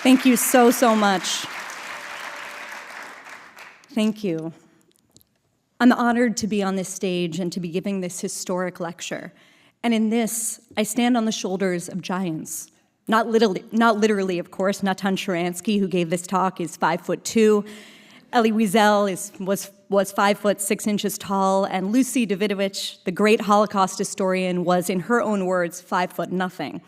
Thank you so, so much. Thank you. I'm honored to be on this stage and to be giving this historic lecture. And in this, I stand on the shoulders of giants. Not literally, of course. Natan Shararanky, who gave this talk, is 5'2". Elie Wiesel was 5'6" tall, and Lucy Davidovich, the great Holocaust historian, was, in her own words, 5'0".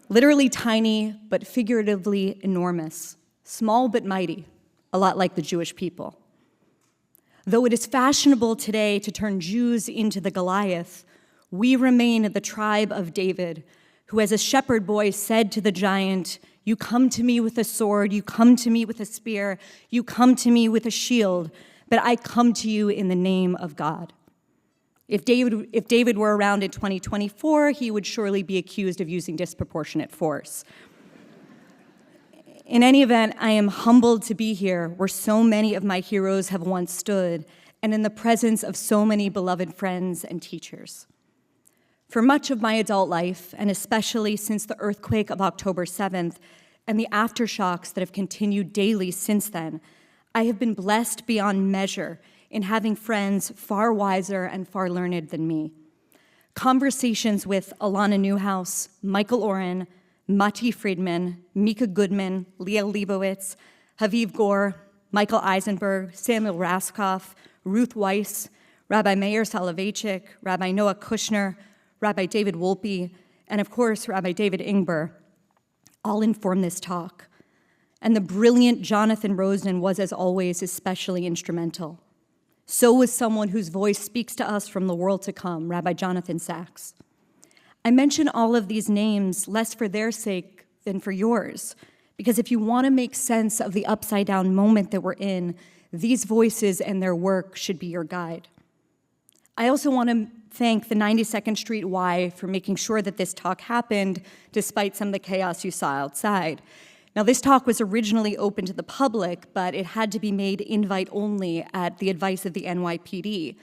Literally tiny, but figuratively enormous. Small but mighty, a lot like the Jewish people. Though it is fashionable today to turn Jews into the Goliath, we remain the tribe of David, who as a shepherd boy said to the giant, "You come to me with a sword, you come to me with a spear, you come to me with a shield, but I come to you in the name of God." If David were around in 2024, he would surely be accused of using disproportionate force. In any event, I am humbled to be here where so many of my heroes have once stood, and in the presence of so many beloved friends and teachers. For much of my adult life, and especially since the earthquake of October 7th and the aftershocks that have continued daily since then, I have been blessed beyond measure in having friends far wiser and far learned than me. Conversations with Alana Newhouse, Michael Oren, Mati Friedman, Mika Goodman, Leah Leibowitz, Haviv Gore, Michael Eisenberg, Samuel Raskoff, Ruth Weiss, Rabbi Meir Soloveitchik, Rabbi Noah Kushner, Rabbi David Wolpe, and of course, Rabbi David Ingber, all informed this talk. And the brilliant Jonathan Rosen was, as always, especially instrumental. So was someone whose voice speaks to us from the world to come, Rabbi Jonathan Sachs. I mention all of these names less for their sake than for yours, because if you want to make sense of the upside-down moment that we're in, these voices and their work should be your guide. I also want to thank the 92nd Street Y for making sure that this talk happened despite some of the chaos you saw outside. Now, this talk was originally open to the public, but it had to be made invite only at the advice of the NYPD.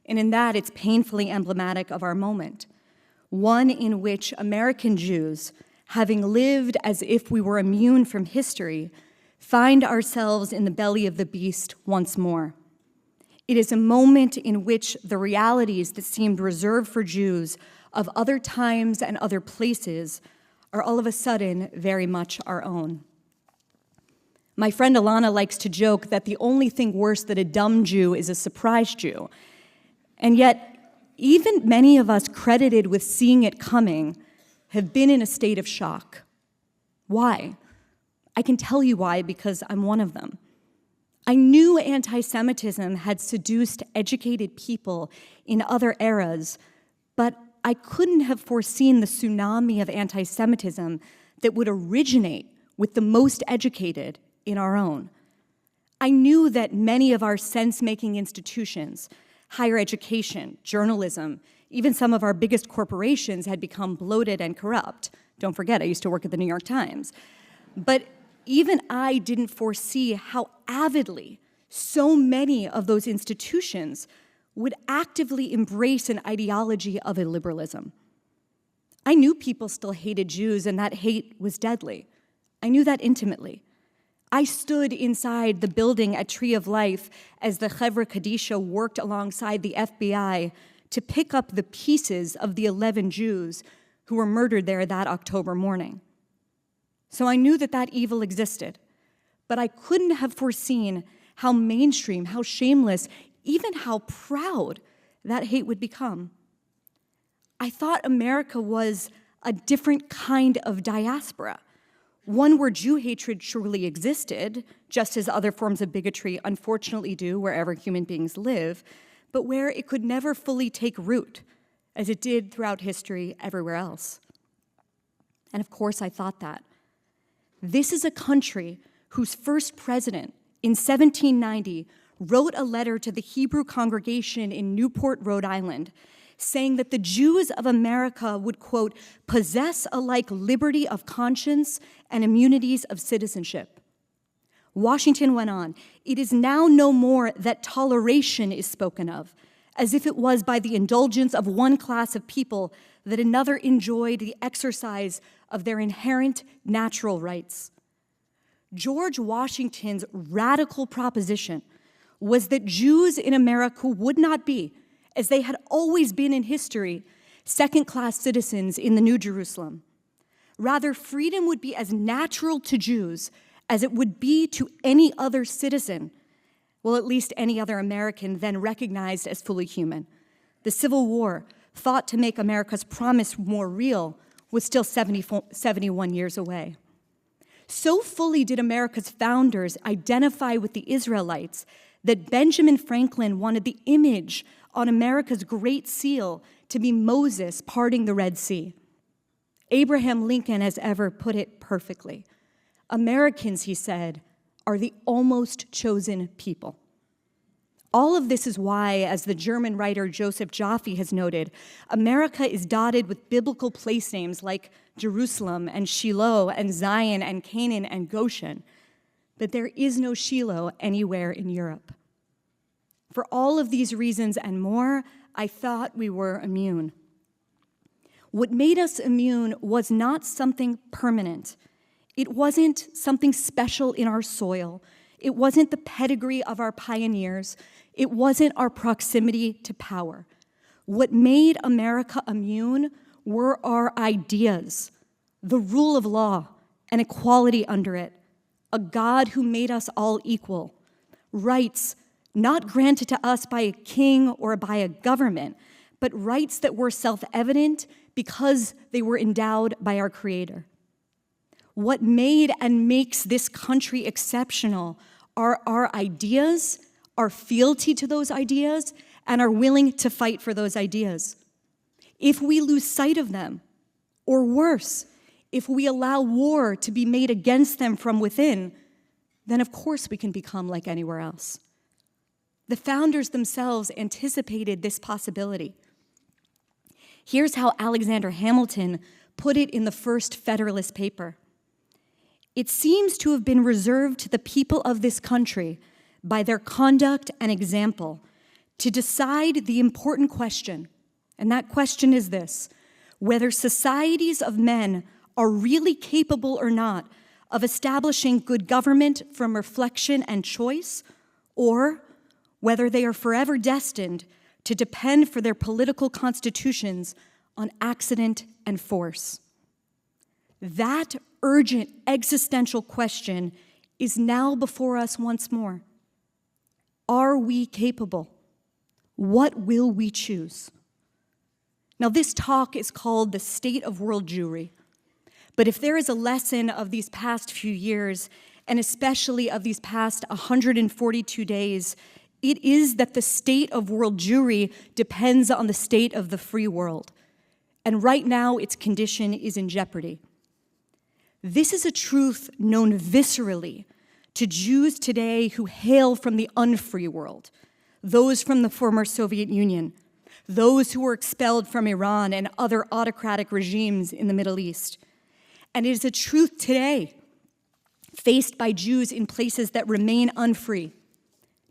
And in that, it's painfully emblematic of our moment. One in which American Jews, having lived as if we were immune from history, find ourselves in the belly of the beast once more. It is a moment in which the realities that seemed reserved for Jews of other times and other places are all of a sudden very much our own. My friend Alana likes to joke that the only thing worse than a dumb Jew is a surprise Jew. And yet, even many of us credited with seeing it coming have been in a state of shock. Why? I can tell you why, because I'm one of them. I knew anti-Semitism had seduced educated people in other eras, but I couldn't have foreseen the tsunami of anti-Semitism that would originate with the most educated in our own. I knew that many of our sense-making institutions, higher education, journalism, even some of our biggest corporations had become bloated and corrupt. Don't forget, I used to work at the New York Times. But even I didn't foresee how avidly so many of those institutions would actively embrace an ideology of illiberalism. I knew people still hated Jews, and that hate was deadly. I knew that intimately. I stood inside the building at Tree of Life as the Chevra Kadisha worked alongside the FBI to pick up the pieces of the 11 Jews who were murdered there that October morning. So I knew that that evil existed, but I couldn't have foreseen how mainstream, how shameless, even how proud that hate would become. I thought America was a different kind of diaspora, one where Jew hatred surely existed, just as other forms of bigotry unfortunately do wherever human beings live, but where it could never fully take root, as it did throughout history everywhere else. And of course I thought that. This is a country whose first president, in 1790, wrote a letter to the Hebrew congregation in Newport, Rhode Island, saying that the Jews of America would, quote, possess alike liberty of conscience and immunities of citizenship. Washington went on, "It is now no more that toleration is spoken of, as if it was by the indulgence of one class of people, that another enjoyed the exercise of their inherent natural rights. George Washington's radical proposition was that Jews in America would not be, as they had always been in history, second-class citizens in the New Jerusalem. Rather, freedom would be as natural to Jews as it would be to any other citizen, well, at least any other American then recognized as fully human. The Civil War, thought to make America's promise more real, was still 71 years away. So fully did America's founders identify with the Israelites that Benjamin Franklin wanted the image on America's Great Seal to be Moses parting the Red Sea. Abraham Lincoln has ever put it perfectly. Americans, he said, are the almost chosen people. All of this is why, as the German writer Joseph Jaffe has noted, America is dotted with biblical place names like Jerusalem and Shiloh and Zion and Canaan and Goshen, but there is no Shiloh anywhere in Europe. For all of these reasons and more, I thought we were immune. What made us immune was not something permanent. It wasn't something special in our soil. It wasn't the pedigree of our pioneers. It wasn't our proximity to power. What made America immune were our ideas, the rule of law and equality under it, a God who made us all equal, rights not granted to us by a king or by a government, but rights that were self-evident because they were endowed by our Creator. What made and makes this country exceptional are our ideas, our fealty to those ideas, and our willing to fight for those ideas. If we lose sight of them, or worse, if we allow war to be made against them from within, then of course we can become like anywhere else. The founders themselves anticipated this possibility. Here's how Alexander Hamilton put it in the first Federalist paper. It seems to have been reserved to the people of this country by their conduct and example to decide the important question, and that question is this: whether societies of men are really capable or not of establishing good government from reflection and choice, or whether they are forever destined to depend for their political constitutions on accident and force. That urgent existential question is now before us once more. Are we capable? What will we choose? Now, this talk is called the State of World Jewry, but if there is a lesson of these past few years, and especially of these past 142 days, it is that the state of world Jewry depends on the state of the free world. And right now, its condition is in jeopardy. This is a truth known viscerally to Jews today who hail from the unfree world, those from the former Soviet Union, those who were expelled from Iran and other autocratic regimes in the Middle East. And it is a truth today faced by Jews in places that remain unfree.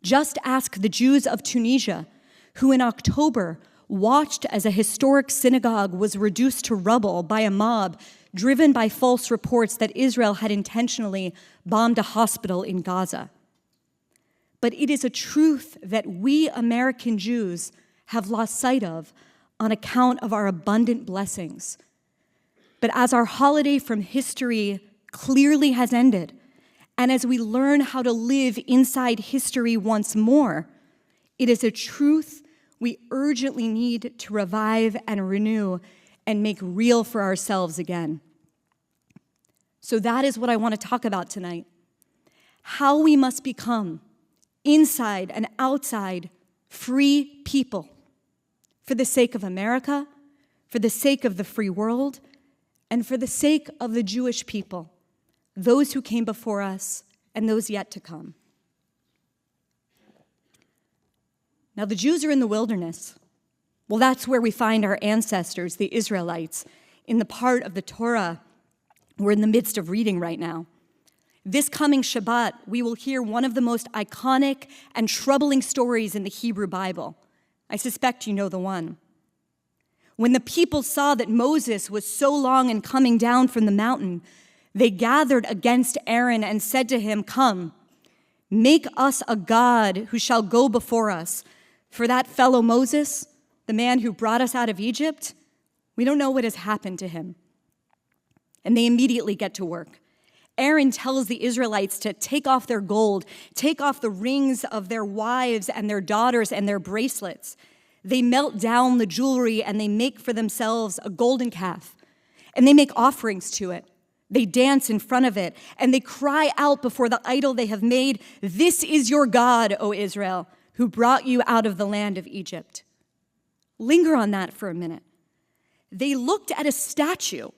Just ask the Jews of Tunisia, who in October watched as a historic synagogue was reduced to rubble by a mob driven by false reports that Israel had intentionally bombed a hospital in Gaza. But it is a truth that we American Jews have lost sight of on account of our abundant blessings. But as our holiday from history clearly has ended, and as we learn how to live inside history once more, it is a truth we urgently need to revive and renew and make real for ourselves again. So that is what I want to talk about tonight. How we must become, inside and outside, free people for the sake of America, for the sake of the free world, and for the sake of the Jewish people, those who came before us and those yet to come. Now, the Jews are in the wilderness. Well, that's where we find our ancestors, the Israelites, in the part of the Torah we're in the midst of reading right now. This coming Shabbat, we will hear one of the most iconic and troubling stories in the Hebrew Bible. I suspect you know the one. When the people saw that Moses was so long in coming down from the mountain, they gathered against Aaron and said to him, "Come, make us a god who shall go before us. For that fellow Moses, the man who brought us out of Egypt, we don't know what has happened to him." And they immediately get to work. Aaron tells the Israelites to take off their gold, take off the rings of their wives and their daughters and their bracelets. They melt down the jewelry and they make for themselves a golden calf, and they make offerings to it. They dance in front of it, and they cry out before the idol they have made, "This is your God, O Israel, who brought you out of the land of Egypt." Linger on that for a minute. They looked at a statue,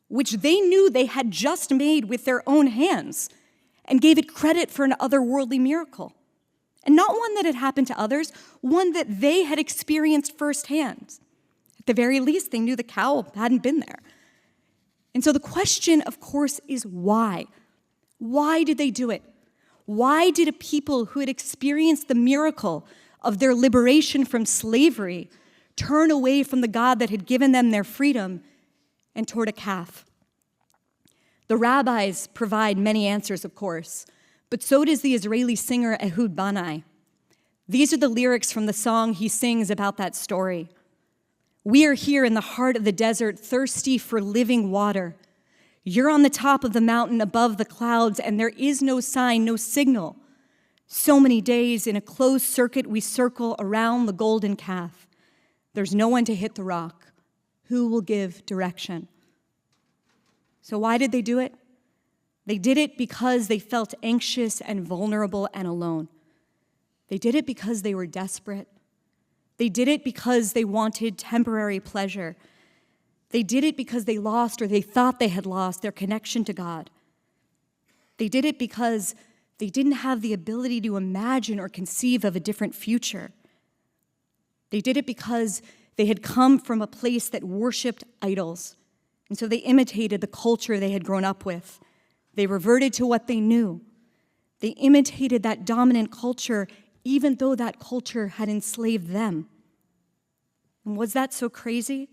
which they knew they had just made with their own hands, and gave it credit for an otherworldly miracle. And not one that had happened to others, one that they had experienced firsthand. At the very least, they knew the cow hadn't been there. And so the question, of course, is why? Why did they do it? Why did a people who had experienced the miracle of their liberation from slavery turn away from the God that had given them their freedom and toward a calf? The rabbis provide many answers, of course, but so does the Israeli singer Ehud Banai. These are the lyrics from the song he sings about that story. "We are here in the heart of the desert, thirsty for living water. You're on the top of the mountain above the clouds, and there is no sign, no signal. So many days in a closed circuit we circle around the golden calf. There's no one to hit the rock. Who will give direction?" So why did they do it? They did it because they felt anxious and vulnerable and alone. They did it because they were desperate. They did it because they wanted temporary pleasure. They did it because they lost, or they thought they had lost, their connection to God. They did it because they didn't have the ability to imagine or conceive of a different future. They did it because they had come from a place that worshiped idols, and so they imitated the culture they had grown up with. They reverted to what they knew. They imitated that dominant culture, even though that culture had enslaved them. And was that so crazy?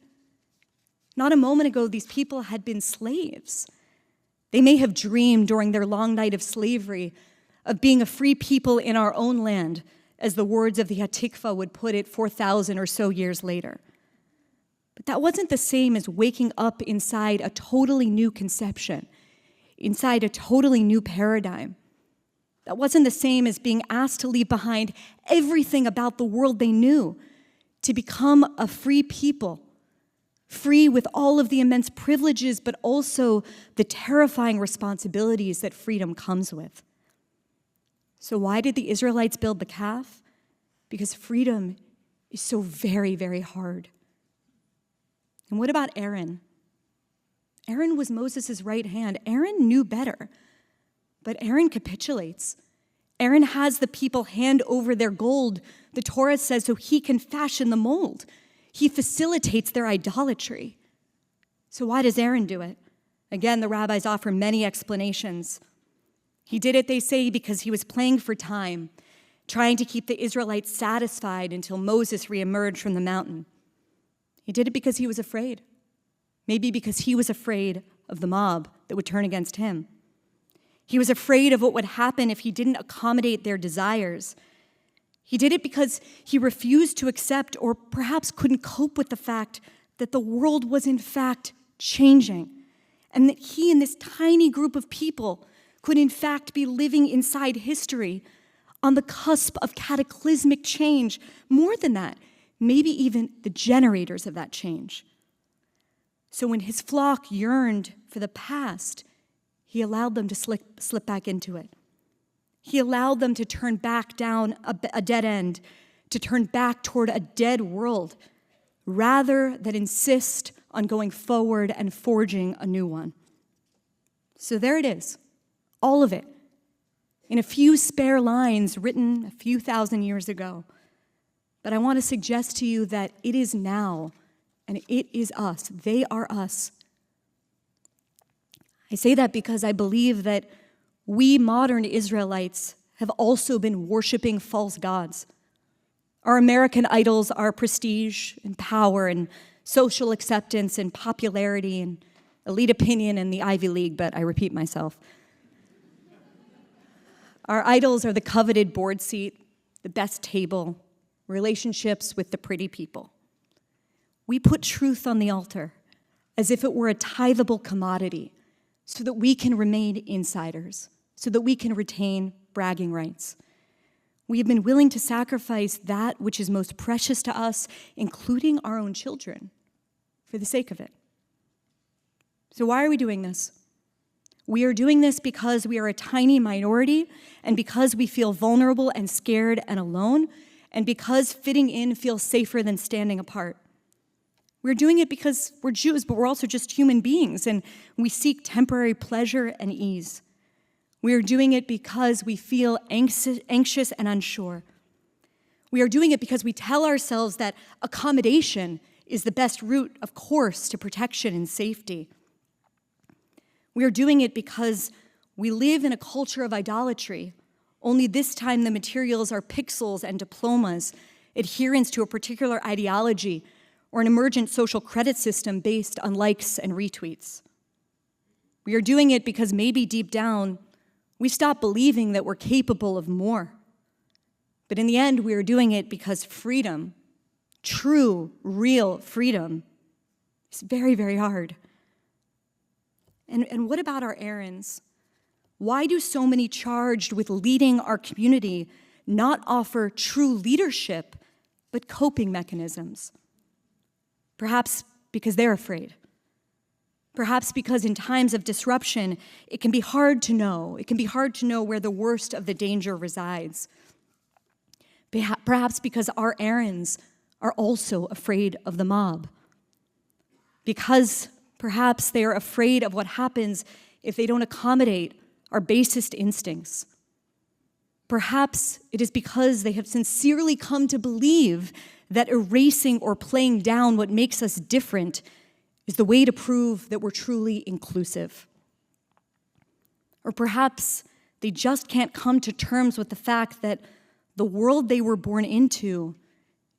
Not a moment ago, these people had been slaves. They may have dreamed during their long night of slavery of being a free people in our own land, as the words of the Hatikva would put it 4,000 or so years later. But that wasn't the same as waking up inside a totally new conception, inside a totally new paradigm. That wasn't the same as being asked to leave behind everything about the world they knew to become a free people, free with all of the immense privileges, but also the terrifying responsibilities that freedom comes with. So why did the Israelites build the calf? Because freedom is so very, very hard. And what about Aaron? Aaron was Moses' right hand. Aaron knew better, but Aaron capitulates. Aaron has the people hand over their gold, the Torah says, so he can fashion the mold. He facilitates their idolatry. So why does Aaron do it? Again, the rabbis offer many explanations. He did it, they say, because he was playing for time, trying to keep the Israelites satisfied until Moses reemerged from the mountain. He did it because he was afraid. Maybe because he was afraid of the mob that would turn against him. He was afraid of what would happen if he didn't accommodate their desires. He did it because he refused to accept, or perhaps couldn't cope with, the fact that the world was in fact changing, and that he and this tiny group of people could in fact be living inside history on the cusp of cataclysmic change. More than that, maybe even the generators of that change. So when his flock yearned for the past, he allowed them to slip back into it. He allowed them to turn back down a dead end, to turn back toward a dead world, rather than insist on going forward and forging a new one. So there it is, all of it, in a few spare lines written a few thousand years ago. But I want to suggest to you that it is now, and it is us. They are us. I say that because I believe that we modern Israelites have also been worshiping false gods. Our American idols are prestige and power and social acceptance and popularity and elite opinion and the Ivy League, but I repeat myself. Our idols are the coveted board seat, the best table, relationships with the pretty people. We put truth on the altar as if it were a tithable commodity so that we can remain insiders, so that we can retain bragging rights. We have been willing to sacrifice that which is most precious to us, including our own children, for the sake of it. So why are we doing this? We are doing this because we are a tiny minority and because we feel vulnerable and scared and alone, and because fitting in feels safer than standing apart. We're doing it because we're Jews, but we're also just human beings, and we seek temporary pleasure and ease. We are doing it because we feel anxious and unsure. We are doing it because we tell ourselves that accommodation is the best route, of course, to protection and safety. We are doing it because we live in a culture of idolatry, only this time the materials are pixels and diplomas, adherence to a particular ideology, or an emergent social credit system based on likes and retweets. We are doing it because maybe deep down, we stop believing that we're capable of more. But in the end, we are doing it because freedom, true, real freedom, is very, very hard. And what about our errands? Why do so many charged with leading our community not offer true leadership, but coping mechanisms? Perhaps because they're afraid. Perhaps because in times of disruption, it can be hard to know. It can be hard to know where the worst of the danger resides. Perhaps because our errands are also afraid of the mob. Because perhaps they are afraid of what happens if they don't accommodate our basest instincts. Perhaps it is because they have sincerely come to believe that erasing or playing down what makes us different is the way to prove that we're truly inclusive. Or perhaps they just can't come to terms with the fact that the world they were born into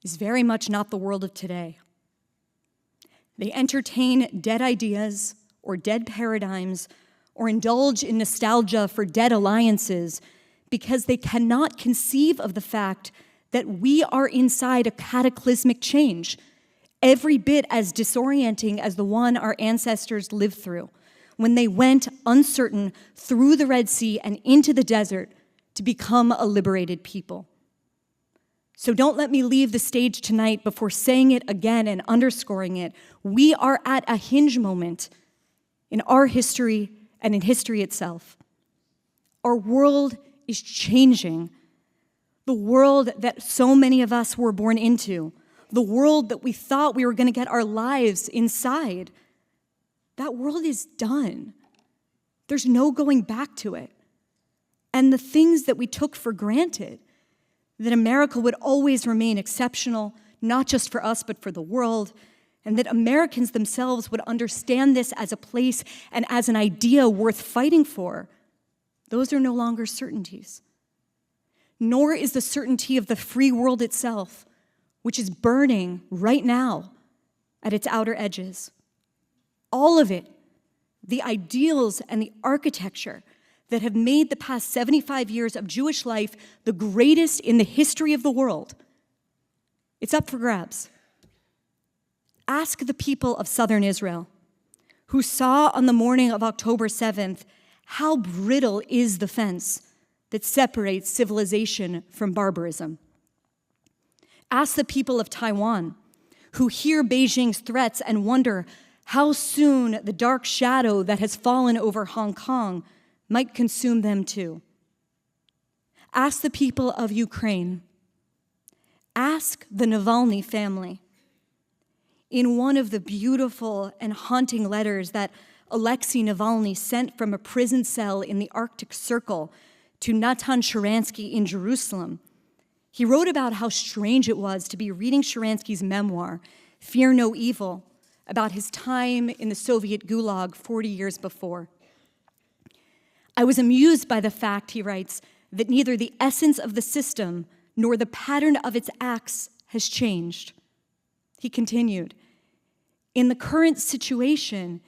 is very much not the world of today. They entertain dead ideas or dead paradigms or indulge in nostalgia for dead alliances because they cannot conceive of the fact that we are inside a cataclysmic change, every bit as disorienting as the one our ancestors lived through when they went uncertain through the Red Sea and into the desert to become a liberated people. So don't let me leave the stage tonight before saying it again and underscoring it. We are at a hinge moment in our history and in history itself. Our world is changing. The world that so many of us were born into, the world that we thought we were going to get our lives inside, that world is done. There's no going back to it. And the things that we took for granted, that America would always remain exceptional, not just for us, but for the world, and that Americans themselves would understand this as a place and as an idea worth fighting for, those are no longer certainties. Nor is the certainty of the free world itself, which is burning right now at its outer edges. All of it, the ideals and the architecture that have made the past 75 years of Jewish life the greatest in the history of the world, it's up for grabs. Ask the people of southern Israel, who saw on the morning of October 7th how brittle is the fence that separates civilization from barbarism. Ask the people of Taiwan, who hear Beijing's threats and wonder how soon the dark shadow that has fallen over Hong Kong might consume them too. Ask the people of Ukraine. Ask the Navalny family. In one of the beautiful and haunting letters that Alexei Navalny sent from a prison cell in the Arctic Circle to Natan Shararanky in Jerusalem, he wrote about how strange it was to be reading Sharansky's memoir, Fear No Evil, about his time in the Soviet Gulag 40 years before. I was amused by the fact, he writes, that neither the essence of the system nor the pattern of its acts has changed. He continued, In the current situation,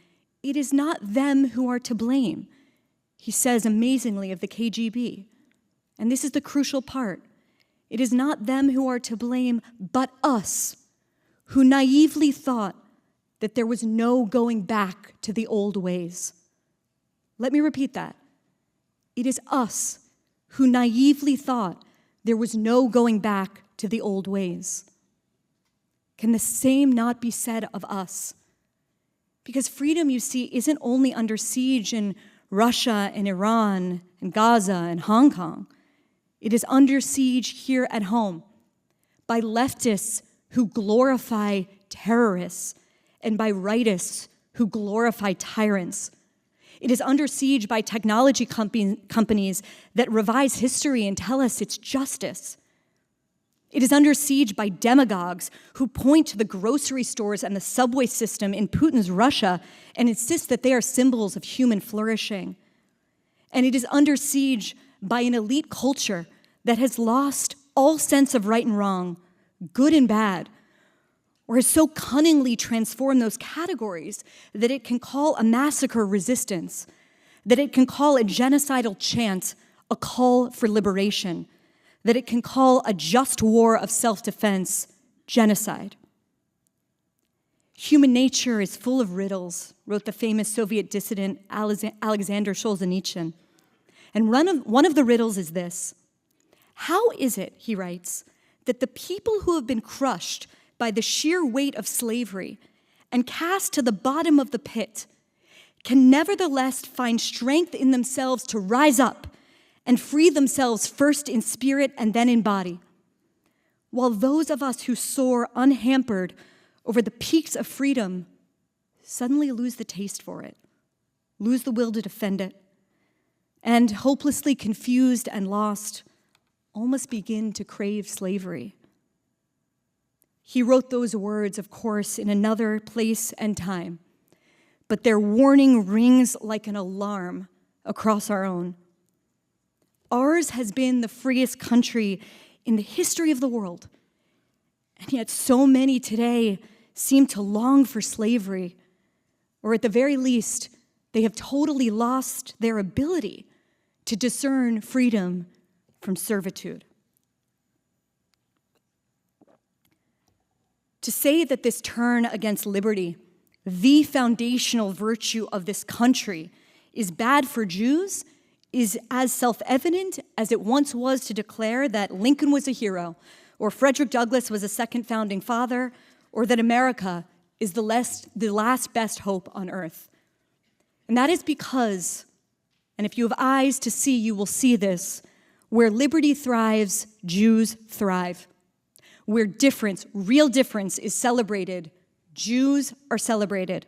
it is not them who are to blame, he says amazingly of the KGB. And this is the crucial part. It is not them who are to blame, but us, who naively thought that there was no going back to the old ways. Let me repeat that. It is us who naively thought there was no going back to the old ways. Can the same not be said of us? Because freedom, you see, isn't only under siege in Russia and Iran and Gaza and Hong Kong. It is under siege here at home by leftists who glorify terrorists and by rightists who glorify tyrants. It is under siege by technology companies that revise history and tell us it's justice. It is under siege by demagogues who point to the grocery stores and the subway system in Putin's Russia and insist that they are symbols of human flourishing. And it is under siege by an elite culture that has lost all sense of right and wrong, good and bad, or has so cunningly transformed those categories that it can call a massacre resistance, that it can call a genocidal chant a call for liberation, that it can call a just war of self-defense genocide. Human nature is full of riddles, wrote the famous Soviet dissident Alexander Solzhenitsyn. And one of the riddles is this: how is it, he writes, that the people who have been crushed by the sheer weight of slavery and cast to the bottom of the pit can nevertheless find strength in themselves to rise up and free themselves first in spirit and then in body, while those of us who soar unhampered over the peaks of freedom suddenly lose the taste for it, lose the will to defend it, and hopelessly confused and lost, almost begin to crave slavery. He wrote those words, of course, in another place and time, but their warning rings like an alarm across our own. Ours has been the freest country in the history of the world, and yet so many today seem to long for slavery, or at the very least, they have totally lost their ability to discern freedom from servitude. To say that this turn against liberty, the foundational virtue of this country, is bad for Jews is as self-evident as it once was to declare that Lincoln was a hero, or Frederick Douglass was a second founding father, or that America is the last best hope on earth. And that is because, and if you have eyes to see, you will see this, where liberty thrives, Jews thrive. Where difference, real difference, is celebrated, Jews are celebrated.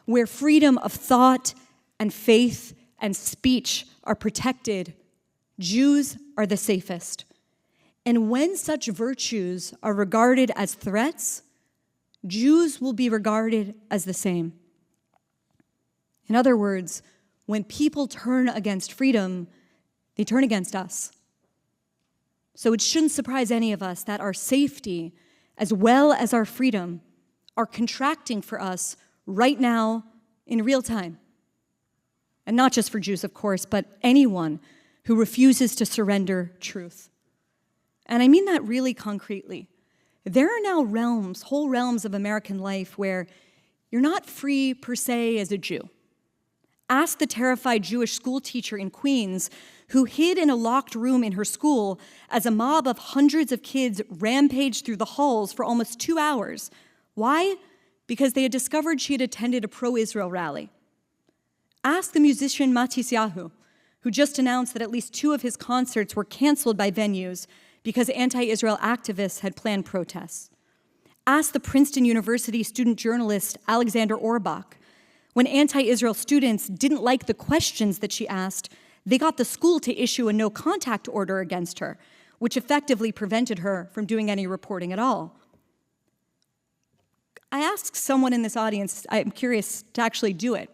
Where freedom of thought and faith and speech are protected, Jews are the safest. And when such virtues are regarded as threats, Jews will be regarded as the same. In other words, when people turn against freedom, they turn against us. So it shouldn't surprise any of us that our safety, as well as our freedom, are contracting for us right now in real time. And not just for Jews, of course, but anyone who refuses to surrender truth. And I mean that really concretely. There are now realms, whole realms of American life where you're not free per se as a Jew. Ask the terrified Jewish school teacher in Queens who hid in a locked room in her school as a mob of hundreds of kids rampaged through the halls for almost 2 hours. Why? Because they had discovered she had attended a pro-Israel rally. Ask the musician Matisyahu, who just announced that at least 2 of his concerts were canceled by venues because anti-Israel activists had planned protests. Ask the Princeton University student journalist Alexander Orbach. When anti-Israel students didn't like the questions that she asked, they got the school to issue a no-contact order against her, which effectively prevented her from doing any reporting at all. I asked someone in this audience, I'm curious to actually do it,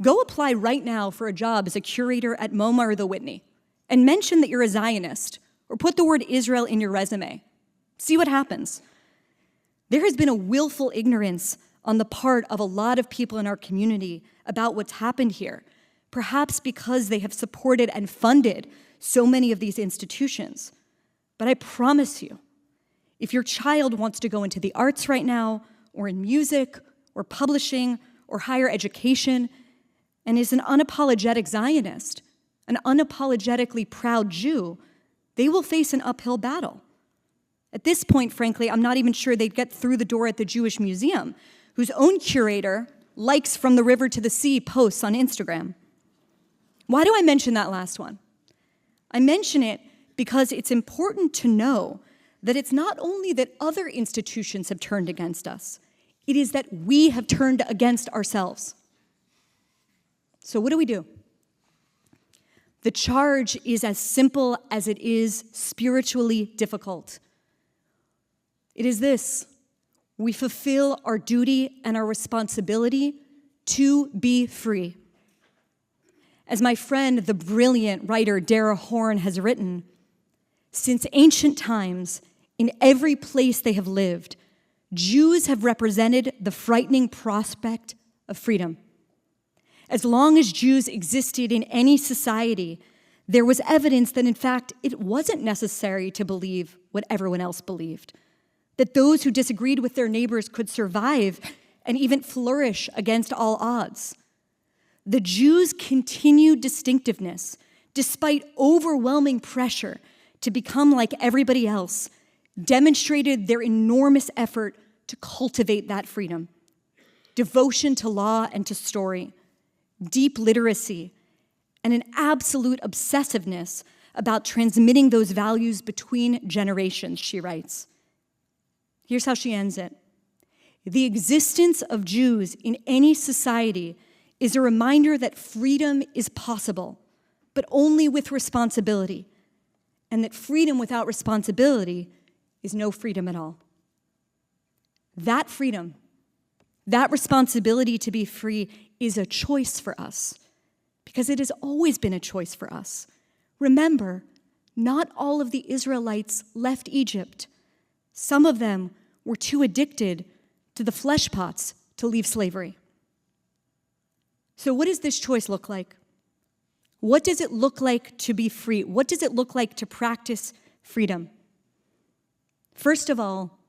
go apply right now for a job as a curator at MoMA or the Whitney, and mention that you're a Zionist, or put the word Israel in your resume. See what happens. There has been a willful ignorance on the part of a lot of people in our community about what's happened here, perhaps because they have supported and funded so many of these institutions. But I promise you, if your child wants to go into the arts right now, or in music, or publishing, or higher education, and is an unapologetic Zionist, an unapologetically proud Jew, they will face an uphill battle. At this point, frankly, I'm not even sure they'd get through the door at the Jewish Museum, whose own curator likes From the River to the Sea posts on Instagram. Why do I mention that last one? I mention it because it's important to know that it's not only that other institutions have turned against us, it is that we have turned against ourselves. So what do? The charge is as simple as it is spiritually difficult. It is this: we fulfill our duty and our responsibility to be free. As my friend, the brilliant writer Dara Horn has written, since ancient times, in every place they have lived, Jews have represented the frightening prospect of freedom. As long as Jews existed in any society, there was evidence that, in fact, it wasn't necessary to believe what everyone else believed, that those who disagreed with their neighbors could survive and even flourish against all odds. The Jews' continued distinctiveness, despite overwhelming pressure to become like everybody else, demonstrated their enormous effort to cultivate that freedom. Devotion to law and to story, deep literacy, and an absolute obsessiveness about transmitting those values between generations, she writes. Here's how she ends it. The existence of Jews in any society is a reminder that freedom is possible, but only with responsibility, and that freedom without responsibility is no freedom at all. That freedom, that responsibility to be free is a choice for us, because it has always been a choice for us. Remember, not all of the Israelites left Egypt. Some of them were too addicted to the flesh pots to leave slavery. So what does this choice look like? What does it look like to be free? What does it look like to practice freedom? First of all,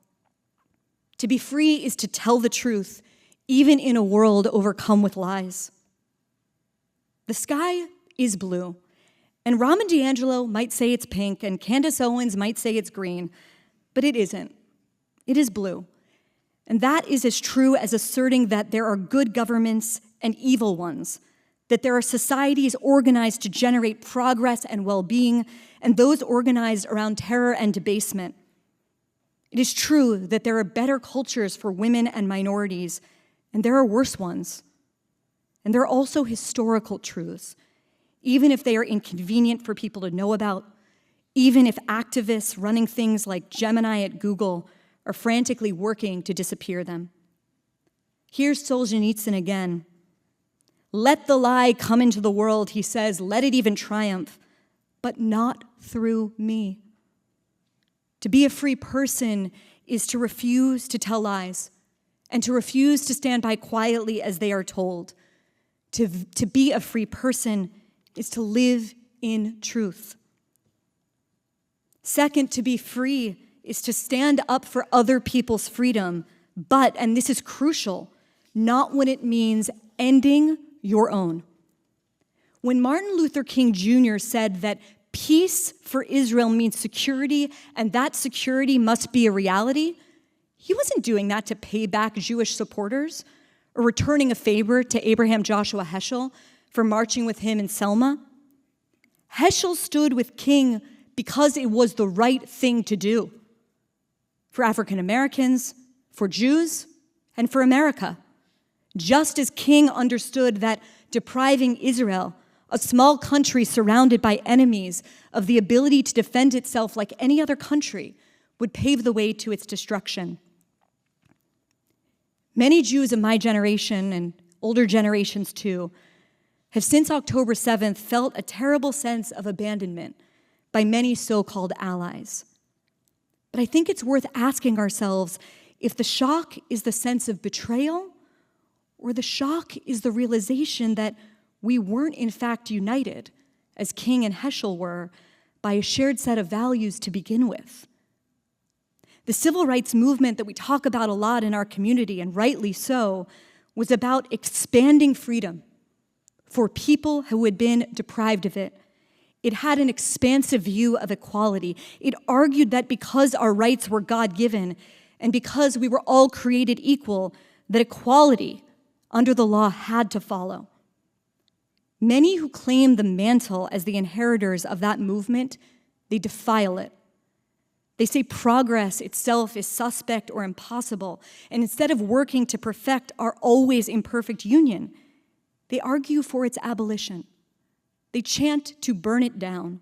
to be free is to tell the truth, even in a world overcome with lies. The sky is blue, and Raman D'Angelo might say it's pink, and Candace Owens might say it's green, but it isn't. It is blue. And that is as true as asserting that there are good governments and evil ones, that there are societies organized to generate progress and well-being, and those organized around terror and debasement. It is true that there are better cultures for women and minorities, and there are worse ones. And there are also historical truths, even if they are inconvenient for people to know about, even if activists running things like Gemini at Google are frantically working to disappear them. Here's Solzhenitsyn again. Let the lie come into the world, he says, let it even triumph, but not through me. To be a free person is to refuse to tell lies and to refuse to stand by quietly as they are told. To be a free person is to live in truth. Second, to be free is to stand up for other people's freedom, but, and this is crucial, not when it means ending your own. When Martin Luther King Jr. said that peace for Israel means security, and that security must be a reality, he wasn't doing that to pay back Jewish supporters or returning a favor to Abraham Joshua Heschel for marching with him in Selma. Heschel stood with King because it was the right thing to do for African Americans, for Jews, and for America. Just as King understood that depriving Israel, a small country surrounded by enemies, of the ability to defend itself like any other country would pave the way to its destruction. Many Jews of my generation, and older generations too, have since October 7th felt a terrible sense of abandonment by many so-called allies. But I think it's worth asking ourselves if the shock is the sense of betrayal, or the shock is the realization that we weren't in fact united, as King and Heschel were, by a shared set of values to begin with. The civil rights movement that we talk about a lot in our community, and rightly so, was about expanding freedom for people who had been deprived of it. It had an expansive view of equality. It argued that because our rights were God-given and because we were all created equal, that equality under the law had to follow. Many who claim the mantle as the inheritors of that movement, they defile it. They say progress itself is suspect or impossible, and instead of working to perfect our always imperfect union, they argue for its abolition. They chant to burn it down.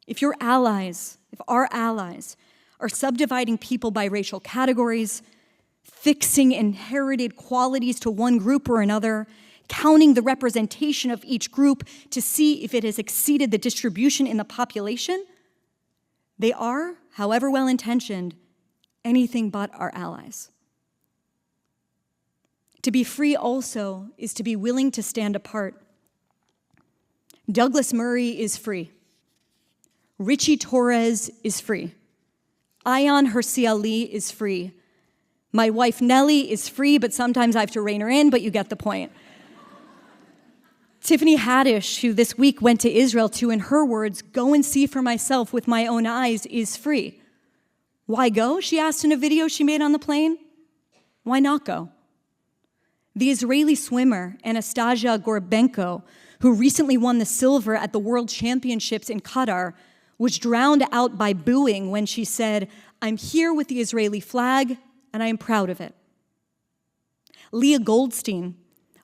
If our allies are subdividing people by racial categories, fixing inherited qualities to one group or another, counting the representation of each group to see if it has exceeded the distribution in the population, they are, however well-intentioned, anything but our allies. To be free also is to be willing to stand apart. Douglas Murray is free. Richie Torres is free. Ayan Hirsi Ali is free. My wife Nellie is free, but sometimes I have to rein her in, but you get the point. Tiffany Haddish, who this week went to Israel to, in her words, go and see for myself with my own eyes, is free. Why go? She asked in a video she made on the plane. Why not go? The Israeli swimmer, Anastasia Gorbenko, who recently won the silver at the World Championships in Qatar, was drowned out by booing when she said, "I'm here with the Israeli flag, and I am proud of it." Leah Goldstein,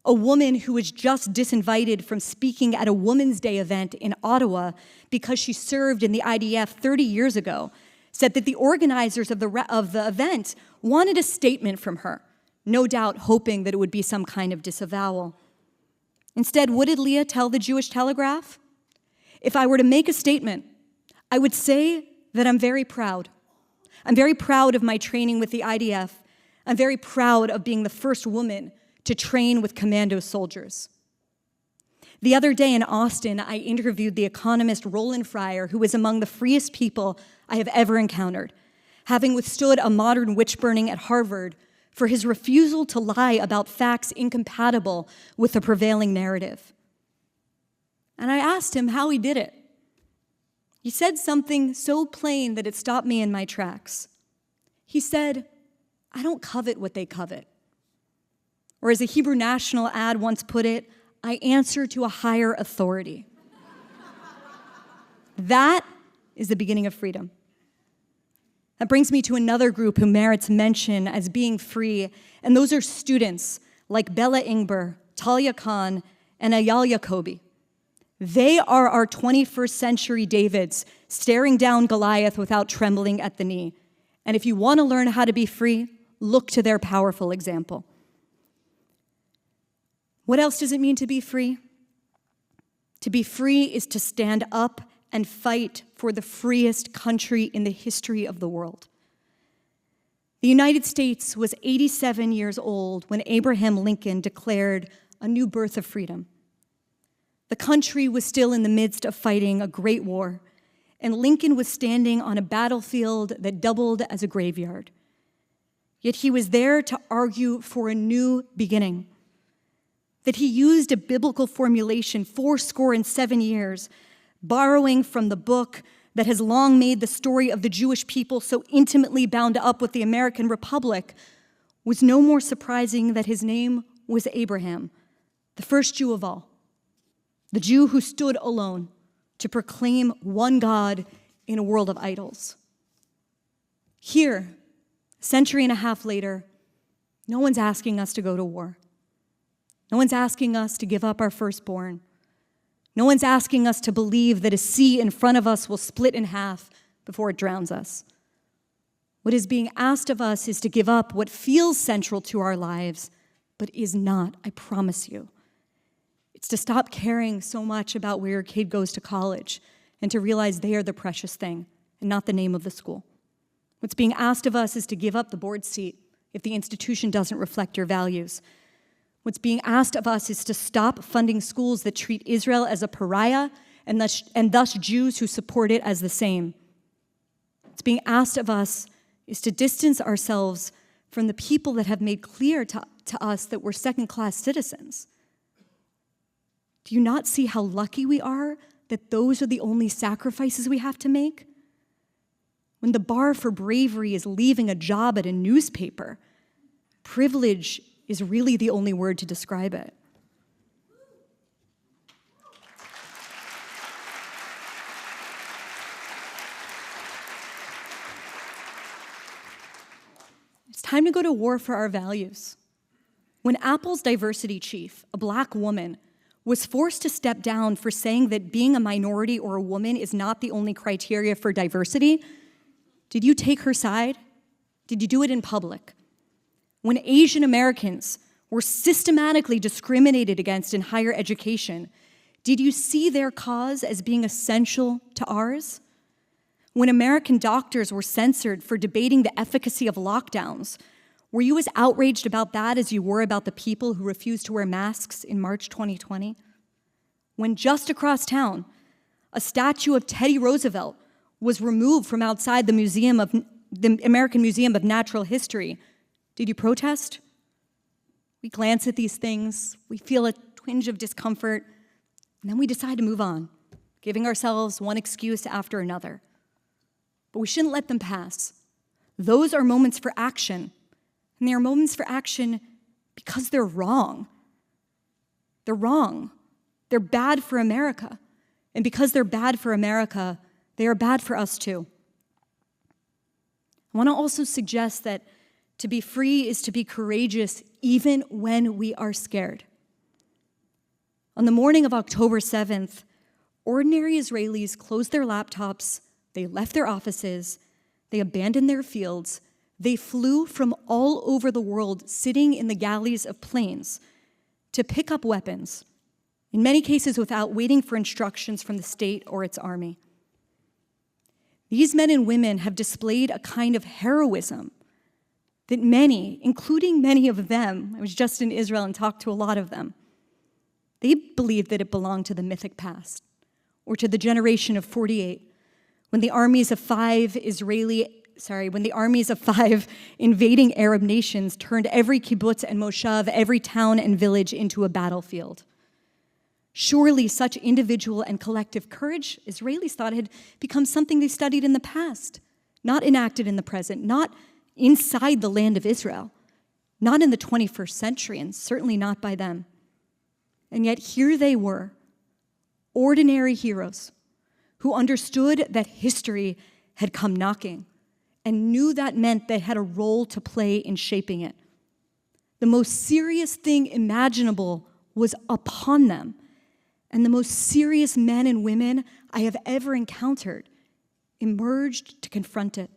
a woman who was just disinvited from speaking at a Women's Day event in Ottawa because she served in the IDF 30 years ago, said that the organizers of the event wanted a statement from her, no doubt hoping that it would be some kind of disavowal. Instead, what did Leah tell the Jewish Telegraph? "If I were to make a statement, I would say that I'm very proud. I'm very proud of my training with the IDF. I'm very proud of being the first woman to train with commando soldiers." The other day in Austin, I interviewed the economist Roland Fryer, who is among the freest people I have ever encountered, having withstood a modern witch burning at Harvard for his refusal to lie about facts incompatible with the prevailing narrative. And I asked him how he did it. He said something so plain that it stopped me in my tracks. He said, "I don't covet what they covet." Or as a Hebrew National ad once put it, "I answer to a higher authority." That is the beginning of freedom. That brings me to another group who merits mention as being free, and those are students like Bella Ingber, Talia Khan, and Ayal Yacobi. They are our 21st century Davids, staring down Goliath without trembling at the knee. And if you want to learn how to be free, look to their powerful example. What else does it mean to be free? To be free is to stand up and fight for the freest country in the history of the world. The United States was 87 years old when Abraham Lincoln declared a new birth of freedom. The country was still in the midst of fighting a great war, and Lincoln was standing on a battlefield that doubled as a graveyard. Yet he was there to argue for a new beginning, that he used a biblical formulation 77 years, borrowing from the book that has long made the story of the Jewish people so intimately bound up with the American Republic, was no more surprising that his name was Abraham, the first Jew of all, the Jew who stood alone to proclaim one God in a world of idols. Here, a century and a half later, no one's asking us to go to war. No one's asking us to give up our firstborn. No one's asking us to believe that a sea in front of us will split in half before it drowns us. What is being asked of us is to give up what feels central to our lives, but is not, I promise you. It's to stop caring so much about where your kid goes to college and to realize they are the precious thing and not the name of the school. What's being asked of us is to give up the board seat if the institution doesn't reflect your values. What's being asked of us is to stop funding schools that treat Israel as a pariah and thus Jews who support it as the same. What's being asked of us is to distance ourselves from the people that have made clear to us that we're second-class citizens. Do you not see how lucky we are that those are the only sacrifices we have to make? When the bar for bravery is leaving a job at a newspaper, privilege is really the only word to describe it. It's time to go to war for our values. When Apple's diversity chief, a Black woman, was forced to step down for saying that being a minority or a woman is not the only criteria for diversity, did you take her side? Did you do it in public? When Asian Americans were systematically discriminated against in higher education, did you see their cause as being essential to ours? When American doctors were censored for debating the efficacy of lockdowns, were you as outraged about that as you were about the people who refused to wear masks in March 2020? When just across town, a statue of Teddy Roosevelt was removed from outside the American Museum of Natural History, did you protest? We glance at these things, we feel a twinge of discomfort, and then we decide to move on, giving ourselves one excuse after another. But we shouldn't let them pass. Those are moments for action, and they are moments for action because they're wrong. They're wrong. They're bad for America. And because they're bad for America, they are bad for us too. I want to also suggest that to be free is to be courageous even when we are scared. On the morning of October 7th, ordinary Israelis closed their laptops, they left their offices, they abandoned their fields, they flew from all over the world sitting in the galleys of planes to pick up weapons, in many cases without waiting for instructions from the state or its army. These men and women have displayed a kind of heroism that many, including many of them, I was just in Israel and talked to a lot of them, they believed that it belonged to the mythic past or to the generation of 48, when the armies of five invading Arab nations turned every kibbutz and moshav, every town and village into a battlefield. Surely such individual and collective courage, Israelis thought, had become something they studied in the past, not enacted in the present, not inside the land of Israel, not in the 21st century, and certainly not by them. And yet here they were, ordinary heroes who understood that history had come knocking and knew that meant they had a role to play in shaping it. The most serious thing imaginable was upon them, and the most serious men and women I have ever encountered emerged to confront it.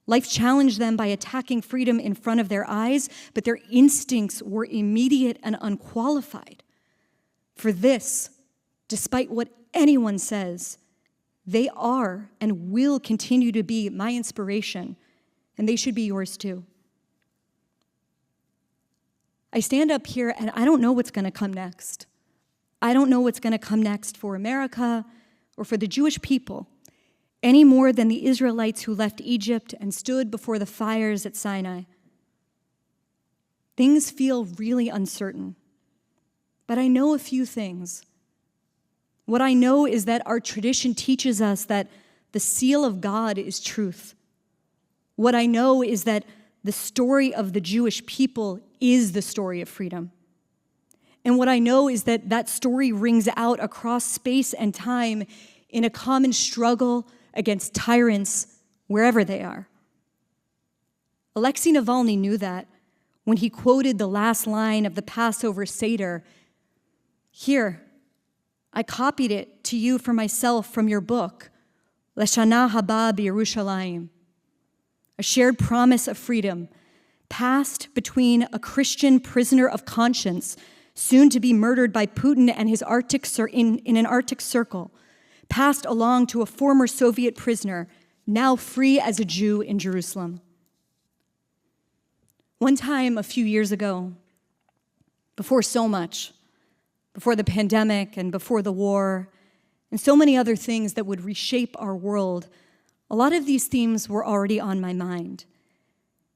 Life challenged them by attacking freedom in front of their eyes, but their instincts were immediate and unqualified. For this, despite what anyone says, they are and will continue to be my inspiration, and they should be yours too. I stand up here and I don't know what's going to come next. I don't know what's going to come next for America or for the Jewish people, any more than the Israelites who left Egypt and stood before the fires at Sinai. Things feel really uncertain, but I know a few things. What I know is that our tradition teaches us that the seal of God is truth. What I know is that the story of the Jewish people is the story of freedom. And what I know is that that story rings out across space and time in a common struggle against tyrants wherever they are. Alexei Navalny knew that when he quoted the last line of the Passover Seder. Here, I copied it to you for myself from your book, L'Shana Haba B'Yerushalayim, a shared promise of freedom, passed between a Christian prisoner of conscience, soon to be murdered by Putin and his in an Arctic circle, passed along to a former Soviet prisoner, now free as a Jew in Jerusalem. One time a few years ago, before so much, before the pandemic and before the war, and so many other things that would reshape our world, a lot of these themes were already on my mind.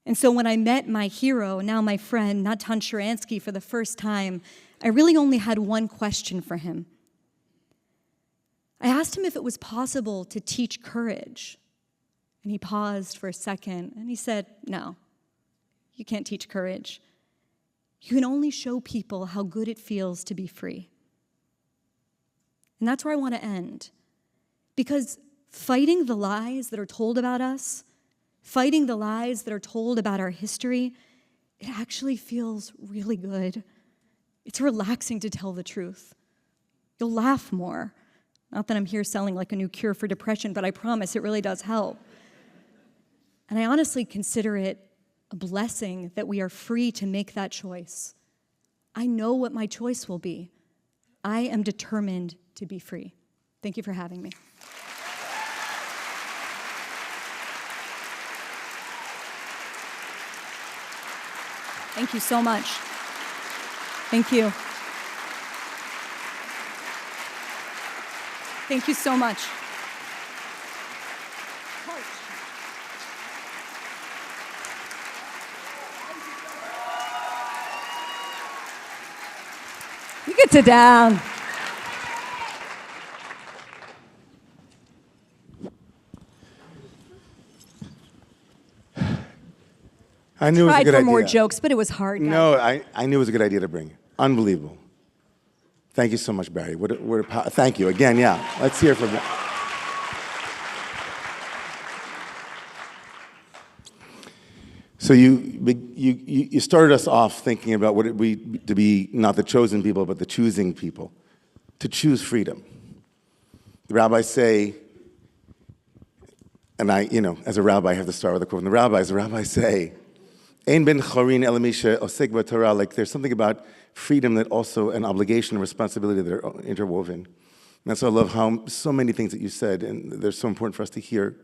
And so when I met my hero, now my friend, Natan Shararanky, for the first time, I really only had one question for him. I asked him if it was possible to teach courage. And he paused for a second, and he said, no, you can't teach courage. You can only show people how good it feels to be free. And that's where I want to end. Because fighting the lies that are told about us, fighting the lies that are told about our history, it actually feels really good. It's relaxing to tell the truth. You'll laugh more. Not that I'm here selling like a new cure for depression, but I promise it really does help. And I honestly consider it a blessing that we are free to make that choice. I know what my choice will be. I am determined to be free. Thank you for having me. Thank you so much. Thank you. Thank you so much. You can sit down. I knew it was a good idea. Tried for more jokes, but it was hard. Guys. No, I knew it was a good idea to bring. Unbelievable. Thank you so much, Bari. Thank you again. Yeah, let's hear from you. So you started us off thinking about what it would be to be not the chosen people, but the choosing people, to choose freedom. The rabbis say, and I, as a rabbi, I have to start with a quote from the rabbis. The rabbis say, "Ein ben chorin el misha osek b'Torah." Like there's something about freedom that also an obligation and responsibility that are interwoven. And that's why I love how so many things that you said, and they're so important for us to hear.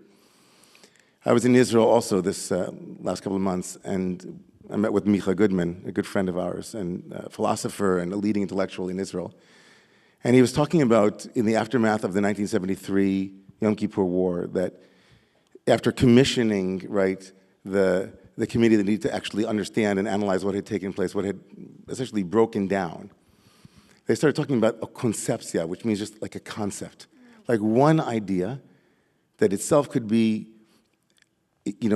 I was in Israel also this last couple of months, and I met with Micha Goodman, a good friend of ours, and a philosopher and a leading intellectual in Israel. And he was talking about, in the aftermath of the 1973 Yom Kippur War, that after commissioning, right, the committee that needed to actually understand and analyze what had taken place, what had essentially broken down, they started talking about a conceptia, which means just like a concept, like one idea that itself could be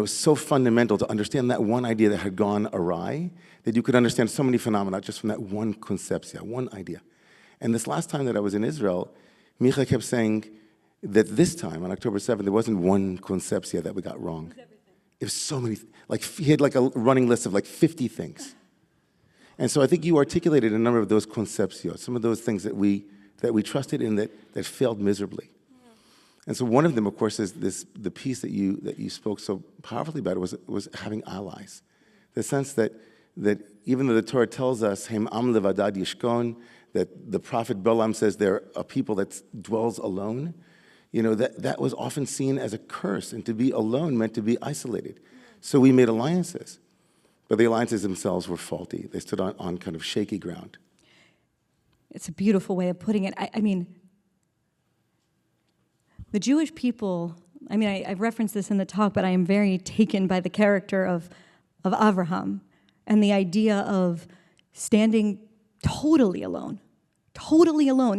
so fundamental to understand that one idea that had gone awry, that you could understand so many phenomena just from that one conceptia, one idea. And this last time that I was in Israel, Micha kept saying that this time, on October 7th, there wasn't one conceptia that we got wrong. It was so many, he had like a running list of like 50 things. And so I think you articulated a number of those concepcios, some of those things that we trusted in that failed miserably. And so one of them, of course, is the piece that you spoke so powerfully about was having allies. The sense that even though the Torah tells us, Hem am levadad yishkon, that the prophet Balaam says they're a people that dwells alone, that was often seen as a curse, and to be alone meant to be isolated. So we made alliances, but the alliances themselves were faulty. They stood on kind of shaky ground. It's a beautiful way of putting it. I mean, the Jewish people, I referenced this in the talk, but I am very taken by the character of Abraham and the idea of standing totally alone,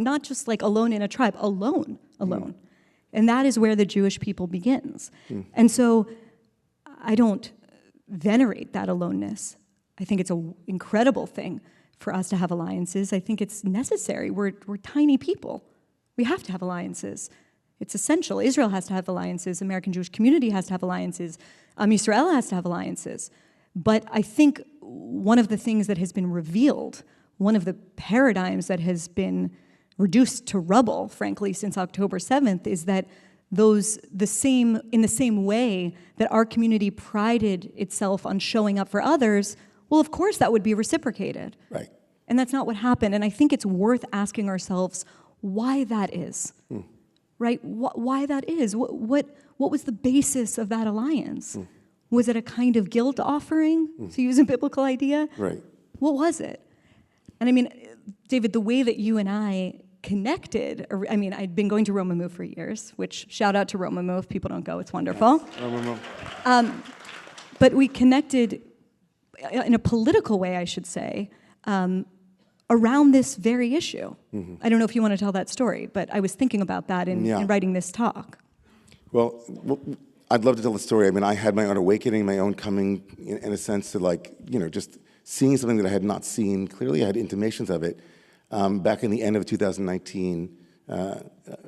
not just like alone in a tribe, alone. And that is where the Jewish people begins. And so I don't venerate that aloneness. I think it's an incredible thing for us to have alliances. I think it's necessary. We're tiny people. We have to have alliances. It's essential. Israel has to have alliances. American Jewish community has to have alliances. Israel has to have alliances. But I think one of the things that has been revealed, one of the paradigms that has been reduced to rubble, frankly, since October 7th, is that in the same way that our community prided itself on showing up for others, well, of course that would be reciprocated. Right. And that's not what happened. And I think it's worth asking ourselves why that is. Right? Why that is. What what was the basis of that alliance? Was it a kind of guilt offering, to use a biblical idea? Right. What was it? And I mean, David, the way that you and I connected, I mean, I'd been going to Romemu for years, which, shout out to Romemu, if people don't go, it's wonderful. Romemu. But we connected in a political way, I should say, around this very issue. I don't know if you want to tell that story, but I was thinking about that in writing this talk. Well, I'd love to tell the story. I mean, I had my own awakening, my own coming, in a sense, to like, just seeing something that I had not seen. Clearly, I had intimations of it back in the end of 2019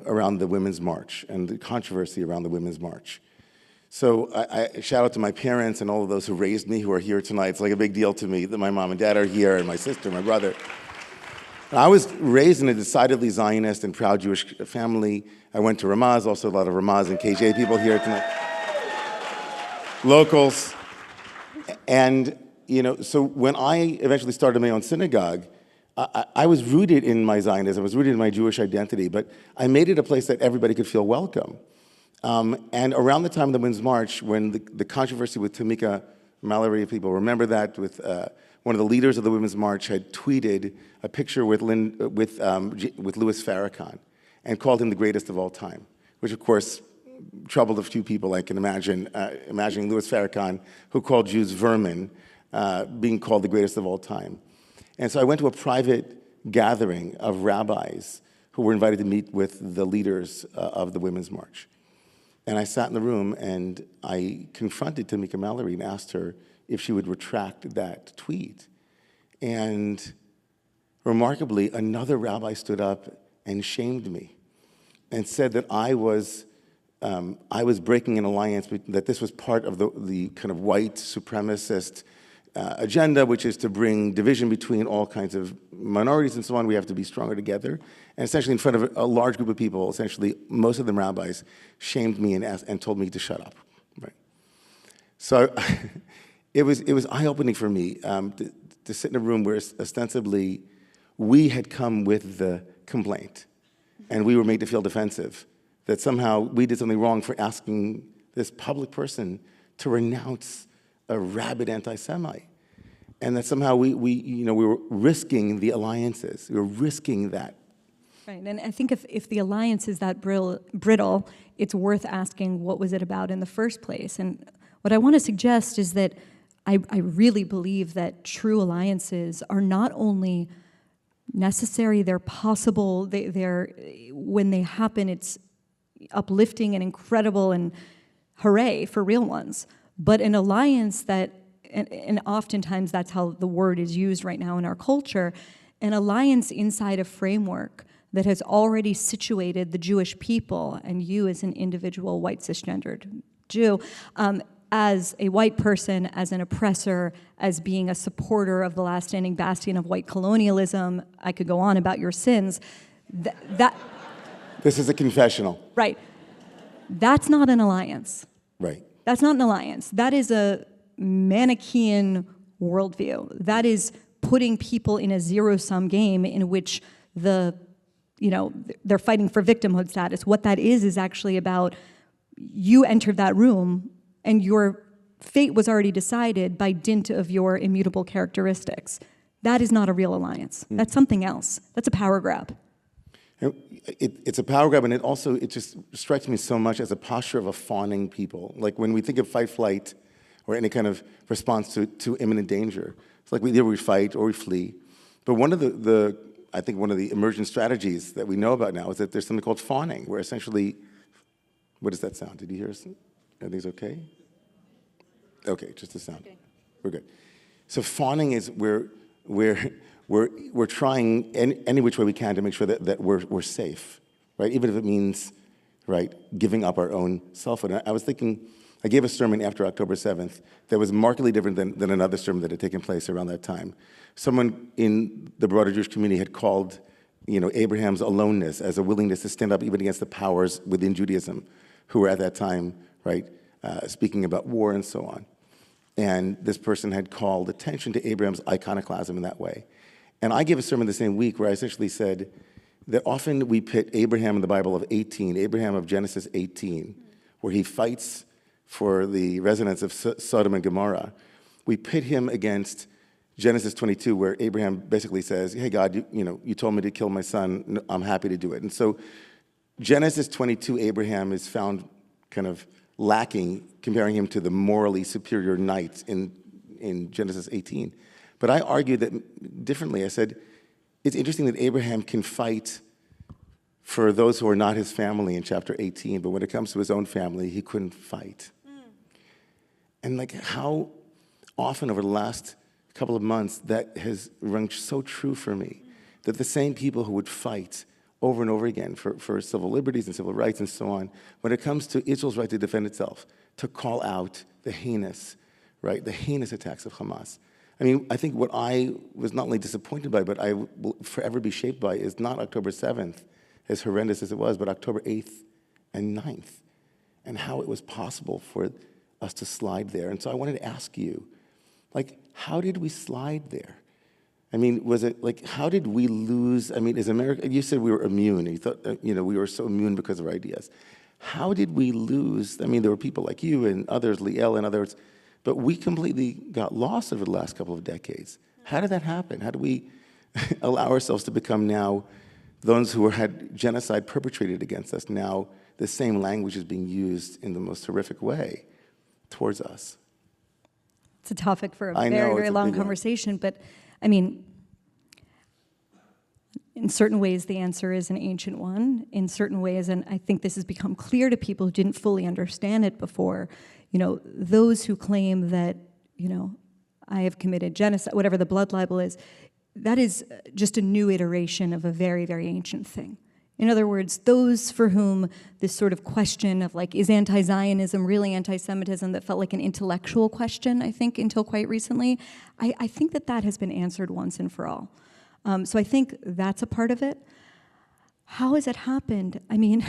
around the Women's March and the controversy around the Women's March. So I shout out to my parents and all of those who raised me who are here tonight. It's like a big deal to me that my mom and dad are here, and my sister, my brother. And I was raised in a decidedly Zionist and proud Jewish family. I went to Ramaz, also a lot of Ramaz and KJ people here tonight. Locals. And, so when I eventually started my own synagogue, I was rooted in my Zionism, I was rooted in my Jewish identity, but I made it a place that everybody could feel welcome. And around the time of the Women's March, when the controversy with Tamika Mallory, people remember that, with one of the leaders of the Women's March had tweeted a picture with Louis Farrakhan and called him the greatest of all time, which of course troubled a few people. I can imagine, imagining Louis Farrakhan, who called Jews vermin, being called the greatest of all time. And so I went to a private gathering of rabbis who were invited to meet with the leaders of the Women's March. And I sat in the room and I confronted Tamika Mallory and asked her if she would retract that tweet. And remarkably, another rabbi stood up and shamed me and said that I was breaking an alliance, that this was part of the kind of white supremacist agenda, which is to bring division between all kinds of minorities and so on. We have to be stronger together. And essentially in front of a large group of people, essentially most of them rabbis, shamed me and told me to shut up. Right. So it was eye-opening for me to sit in a room where ostensibly we had come with the complaint and we were made to feel defensive, that somehow we did something wrong for asking this public person to renounce a rabid anti-Semite, and that somehow we were risking the alliances. We were risking that. Right, and I think if the alliance is that brittle, it's worth asking what was it about in the first place. And what I want to suggest is that I really believe that true alliances are not only necessary, they're possible, they're when they happen, it's uplifting and incredible and hooray for real ones. But an alliance that, and oftentimes that's how the word is used right now in our culture, an alliance inside a framework that has already situated the Jewish people and you as an individual white cisgendered Jew as a white person, as an oppressor, as being a supporter of the last standing bastion of white colonialism. I could go on about your sins. This is a confessional. Right. That's not an alliance. Right. That's not an alliance. That is a Manichaean worldview. That is putting people in a zero-sum game in which they're fighting for victimhood status. What that is actually about you entered that room and your fate was already decided by dint of your immutable characteristics. That is not a real alliance. That's something else. That's a power grab. It's a power grab, and it just strikes me so much as a posture of a fawning people. Like when we think of fight, flight, or any kind of response to imminent danger, it's like either we fight or we flee. But one of I think one of the emergent strategies that we know about now is that there's something called fawning, where essentially, what does that sound? Did you hear us? Everything's okay? Okay, just the sound. Okay. We're good. So fawning is where we're trying any which way we can to make sure that we're safe, right? Even if it means, right, giving up our own selfhood. I was thinking, I gave a sermon after October 7th that was markedly different than another sermon that had taken place around that time. Someone in the broader Jewish community had called, Abraham's aloneness as a willingness to stand up even against the powers within Judaism, who were at that time, right, speaking about war and so on. And this person had called attention to Abraham's iconoclasm in that way. And I gave a sermon the same week where I essentially said that often we pit Abraham in the Bible of 18, Abraham of Genesis 18, where he fights for the residents of Sodom and Gomorrah, we pit him against Genesis 22, where Abraham basically says, hey, God, you told me to kill my son. I'm happy to do it. And so Genesis 22, Abraham is found kind of lacking, comparing him to the morally superior knight in Genesis 18. But I argued that differently. I said, it's interesting that Abraham can fight for those who are not his family in chapter 18, but when it comes to his own family, he couldn't fight. And like how often over the last couple of months that has rung so true for me, that the same people who would fight over and over again for civil liberties and civil rights and so on, when it comes to Israel's right to defend itself, to call out the heinous attacks of Hamas. I mean, I think what I was not only disappointed by, but I will forever be shaped by is not October 7th, as horrendous as it was, but October 8th and 9th, and how it was possible for us to slide there. And so I wanted to ask you, like, how did we slide there? I mean, was it, like, how did we lose, I mean, is America, you said we were immune, you thought, we were so immune because of our ideas. How did we lose, I mean, there were people like you and others, Liel and others, but we completely got lost over the last couple of decades. How did that happen? How do we allow ourselves to become now those who had genocide perpetrated against us? Now the same language is being used in the most horrific way towards us. It's a topic for a very long conversation, but I mean, in certain ways, the answer is an ancient one. In certain ways, and I think this has become clear to people who didn't fully understand it before, those who claim that, I have committed genocide, whatever the blood libel is, that is just a new iteration of a very, very ancient thing. In other words, those for whom this sort of question of like, is anti-Zionism really anti-Semitism, that felt like an intellectual question, I think, until quite recently, I think that has been answered once and for all. So I think that's a part of it. How has it happened? I mean,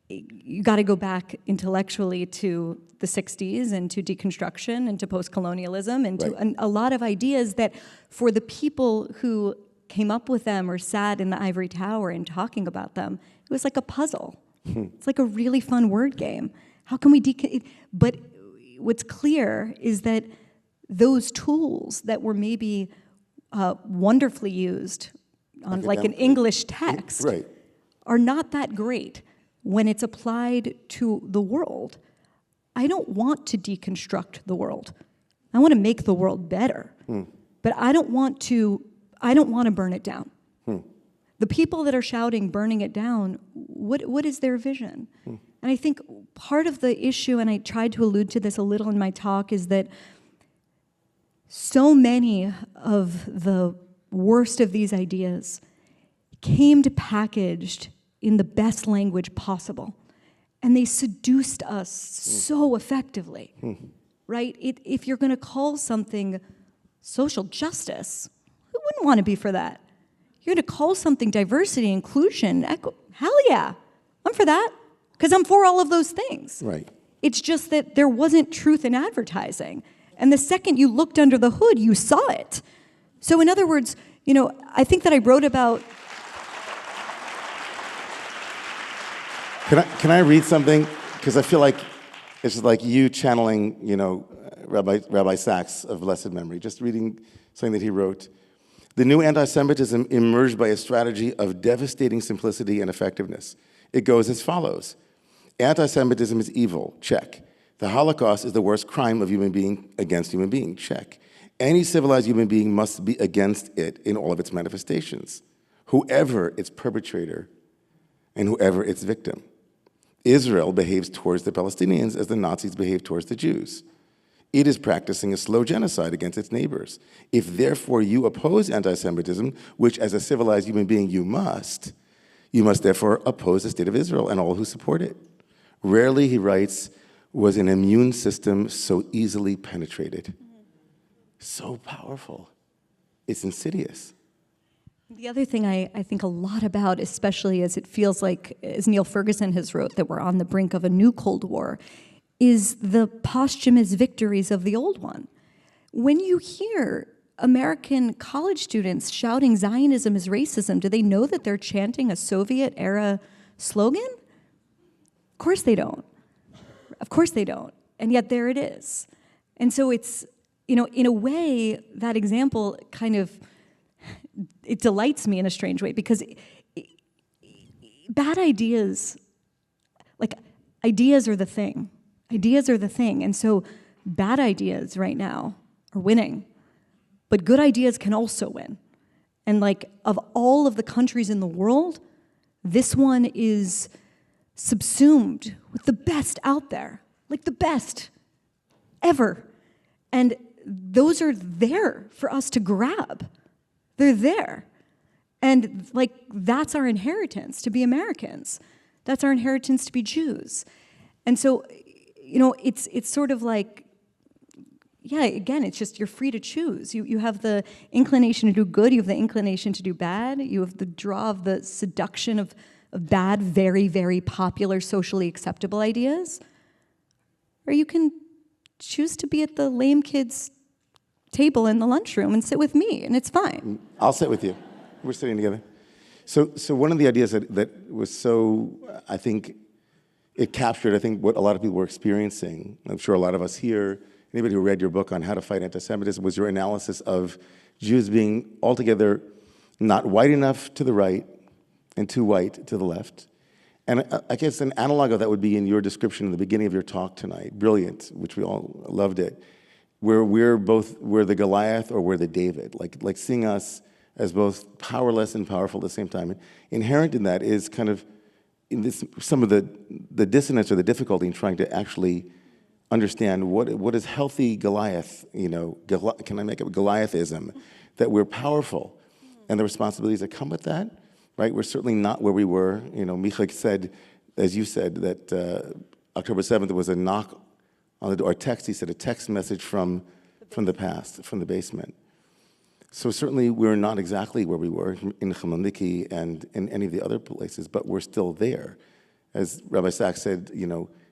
you got to go back intellectually to the 60s and to deconstruction and to post-colonialism and to a lot of ideas that for the people who came up with them or sat in the ivory tower and talking about them, it was like a puzzle. It's like a really fun word game. How can we but what's clear is that those tools that were maybe wonderfully used on like an English text are not that great when it's applied to the world. I don't want to deconstruct the world. I want to make the world better. But I don't want to burn it down. The people that are shouting burning it down, what is their vision? And I think part of the issue, and I tried to allude to this a little in my talk, is that so many of the worst of these ideas came packaged in the best language possible. And they seduced us so effectively, right? If you're going to call something social justice, who wouldn't want to be for that? You're going to call something diversity, inclusion, hell yeah, I'm for that, because I'm for all of those things. Right. It's just that there wasn't truth in advertising. And the second you looked under the hood, you saw it. So in other words, I think that I wrote about... Can I read something? Because I feel like it's just like you channeling, Rabbi Sachs of blessed memory, just reading something that he wrote. The new anti-Semitism emerged by a strategy of devastating simplicity and effectiveness. It goes as follows. Anti-Semitism is evil, check. The Holocaust is the worst crime of human being against human being, check. Any civilized human being must be against it in all of its manifestations, whoever its perpetrator and whoever its victim. Israel behaves towards the Palestinians as the Nazis behaved towards the Jews. It is practicing a slow genocide against its neighbors. If therefore you oppose anti-Semitism, which as a civilized human being you must therefore oppose the state of Israel and all who support it. Rarely, he writes, was an immune system so easily penetrated. So powerful. It's insidious. The other thing I think a lot about, especially as it feels like, as Neil Ferguson has wrote, that we're on the brink of a new Cold War, is the posthumous victories of the old one. When you hear American college students shouting Zionism is racism, do they know that they're chanting a Soviet-era slogan? Of course they don't. Of course they don't. And yet there it is. And so it's, in a way, that example kind of, it delights me in a strange way, because bad ideas, ideas are the thing. Ideas are the thing. And so bad ideas right now are winning. But good ideas can also win. And of all of the countries in the world, this one is subsumed with the best out there. The best ever. And those are there for us to grab. They're there. And that's our inheritance to be Americans. That's our inheritance to be Jews. And so, it's sort of again, it's just you're free to choose. You have the inclination to do good, you have the inclination to do bad, you have the draw of the seduction of bad, very, very popular, socially acceptable ideas. Or you can choose to be at the lame kids' table in the lunchroom and sit with me, and it's fine. I'll sit with you. We're sitting together. So one of the ideas that was so, I think, it captured, what a lot of people were experiencing. I'm sure a lot of us here, anybody who read your book on how to fight anti-Semitism, was your analysis of Jews being altogether not white enough to the right and too white to the left. And I guess an analog of that would be in your description in the beginning of your talk tonight, brilliant, which we all loved it, where we're the Goliath or we're the David, like seeing us as both powerless and powerful at the same time. Inherent in that is kind of in this, some of the dissonance or the difficulty in trying to actually understand what is healthy Goliath, can I make it Goliathism, that we're powerful and the responsibilities that come with that. Right, we're certainly not where we were. Micha said, as you said, that October 7th was a knock on the door. He said a text message from the past, from the basement. So certainly we're not exactly where we were in Chmielnicki and in any of the other places, but we're still there. As Rabbi Sachs said,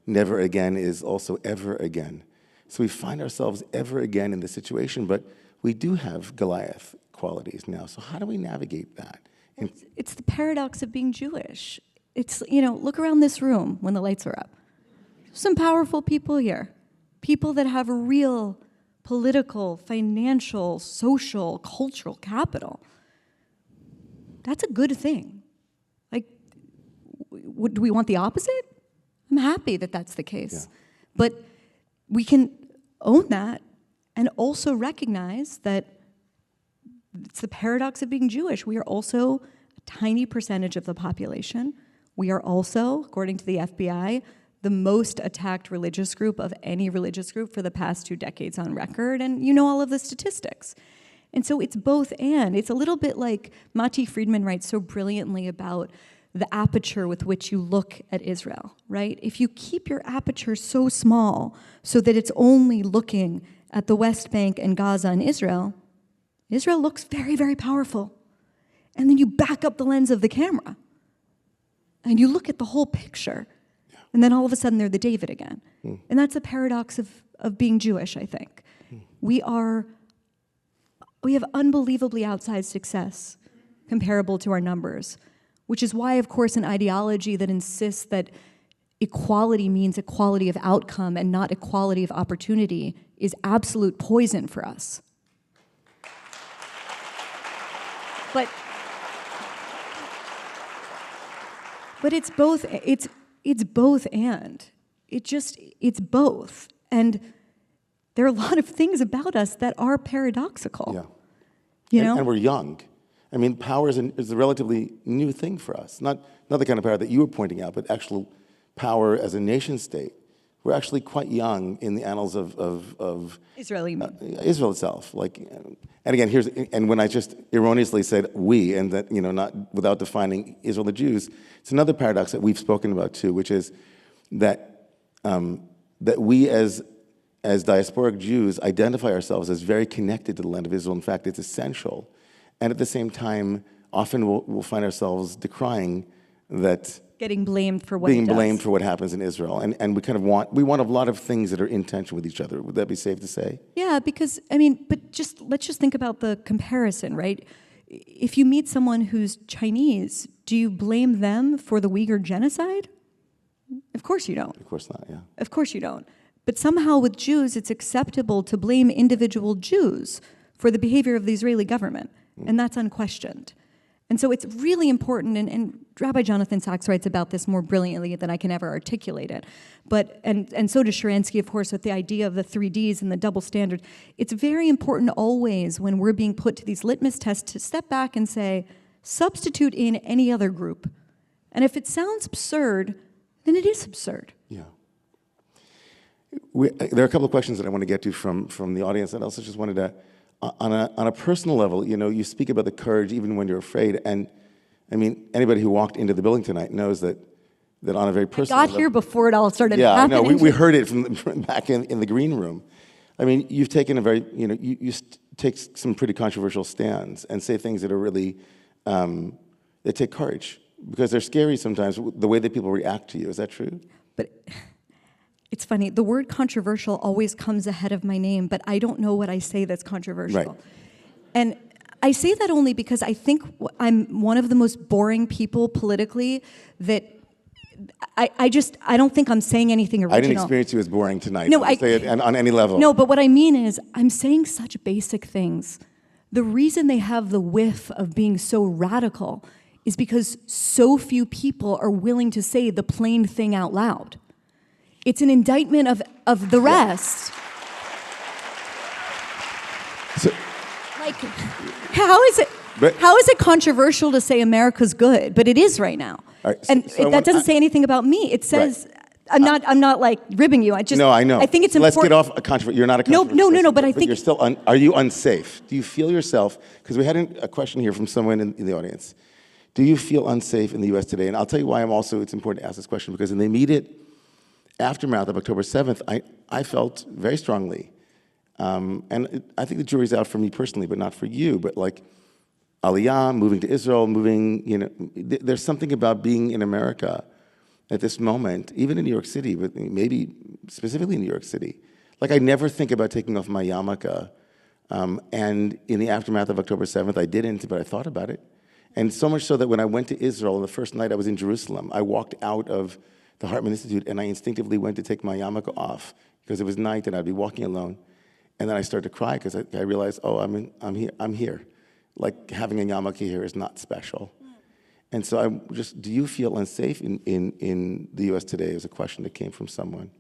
never again is also ever again. So we find ourselves ever again in this situation, but we do have Goliath qualities now. So how do we navigate that? It's the paradox of being Jewish. It's, look around this room when the lights are up. Some powerful people here. People that have real political, financial, social, cultural capital. That's a good thing. Do we want the opposite? I'm happy that that's the case. Yeah. But we can own that and also recognize that it's the paradox of being Jewish. We are also a tiny percentage of the population. We are also, according to the FBI, the most attacked religious group of any religious group for the past 2 decades on record, and you know all of the statistics. And so it's both and. It's a little bit like Mati Friedman writes so brilliantly about the aperture with which you look at Israel, right? If you keep your aperture so small so that it's only looking at the West Bank and Gaza and Israel looks very, very powerful. And then you back up the lens of the camera and you look at the whole picture. And then all of a sudden they're the David again. And that's the paradox of being Jewish, I think. We have unbelievably outsized success comparable to our numbers, which is why, of course, an ideology that insists that equality means equality of outcome and not equality of opportunity is absolute poison for us. But it's both. It's both and. It's both. And there are a lot of things about us that are paradoxical. Yeah. And we're young. I mean, power is a relatively new thing for us. Not the kind of power that you were pointing out, but actual power as a nation state. We're actually quite young in the annals of Israel itself. And again, when I just erroneously said we, and that not without defining Israel the Jews, it's another paradox that we've spoken about too, which is that we as diasporic Jews identify ourselves as very connected to the land of Israel. In fact, it's essential, and at the same time, often we'll find ourselves decrying that. Getting blamed for what being blamed for what happens in Israel, and we kind of want a lot of things that are in tension with each other. Would that be safe to say? Yeah, because let's just think about the comparison, right? If you meet someone who's Chinese, do you blame them for the Uyghur genocide? Of course you don't. Of course not, yeah. Of course you don't. But somehow with Jews, it's acceptable to blame individual Jews for the behavior of the Israeli government, and that's unquestioned. And so it's really important, and Rabbi Jonathan Sachs writes about this more brilliantly than I can ever articulate it. But and so does Sharansky, of course, with the idea of the 3Ds and the double standard. It's very important always when we're being put to these litmus tests to step back and say, substitute in any other group. And if it sounds absurd, then it is absurd. Yeah. There are a couple of questions that I want to get to from the audience, and I also just wanted to, on a personal level, you speak about the courage even when you're afraid, and I mean, anybody who walked into the building tonight knows that on a very personal level. I got here before it all started happening. Yeah, no, we heard it from back in the green room. I mean, you've taken a very, you take some pretty controversial stands and say things that are really, they take courage, because they're scary sometimes, the way that people react to you. Is that true? But it's funny, the word controversial always comes ahead of my name, but I don't know what I say that's controversial. Right. And I say that only because I think I'm one of the most boring people politically that I don't think I'm saying anything original. I didn't experience you as boring tonight. No, I say it on any level. No, but what I mean is I'm saying such basic things. The reason they have the whiff of being so radical is because so few people are willing to say the plain thing out loud. It's an indictment of the rest. So, like, how is it controversial to say America's good? But it is right now. Right, that doesn't say anything about me. It says, right. I'm not like ribbing you. No, I know. I think it's important. Let's get off a controversy. You're not a controversial No, person, but I think you're still are you unsafe? Do you feel yourself, because we had a question here from someone in the audience. Do you feel unsafe in the U.S. today? And I'll tell you why it's important to ask this question, because in the immediate aftermath of October 7th, I felt very strongly, and I think the jury's out for me personally, but not for you, but like Aliyah, moving to Israel, there's something about being in America at this moment, even in New York City, but maybe specifically in New York City. Like, I never think about taking off my yarmulke, and in the aftermath of October 7th, I didn't, but I thought about it. And so much so that when I went to Israel, the first night I was in Jerusalem, I walked out of the Hartman Institute, and I instinctively went to take my yarmulke off because it was night and I'd be walking alone. And then I started to cry because I realized, I'm here. Like, having a yarmulke here is not special. And so do you feel unsafe in the U.S. today? Is a question that came from someone.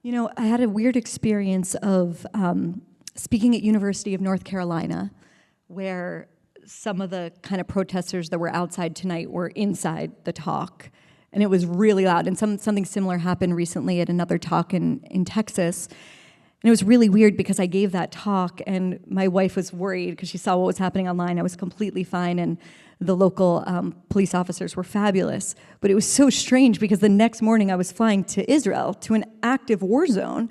I had a weird experience of speaking at University of North Carolina, where some of the kind of protesters that were outside tonight were inside the talk. And it was really loud. And something similar happened recently at another talk in Texas. And it was really weird because I gave that talk and my wife was worried because she saw what was happening online. I was completely fine and the local police officers were fabulous. But it was so strange because the next morning I was flying to Israel, to an active war zone,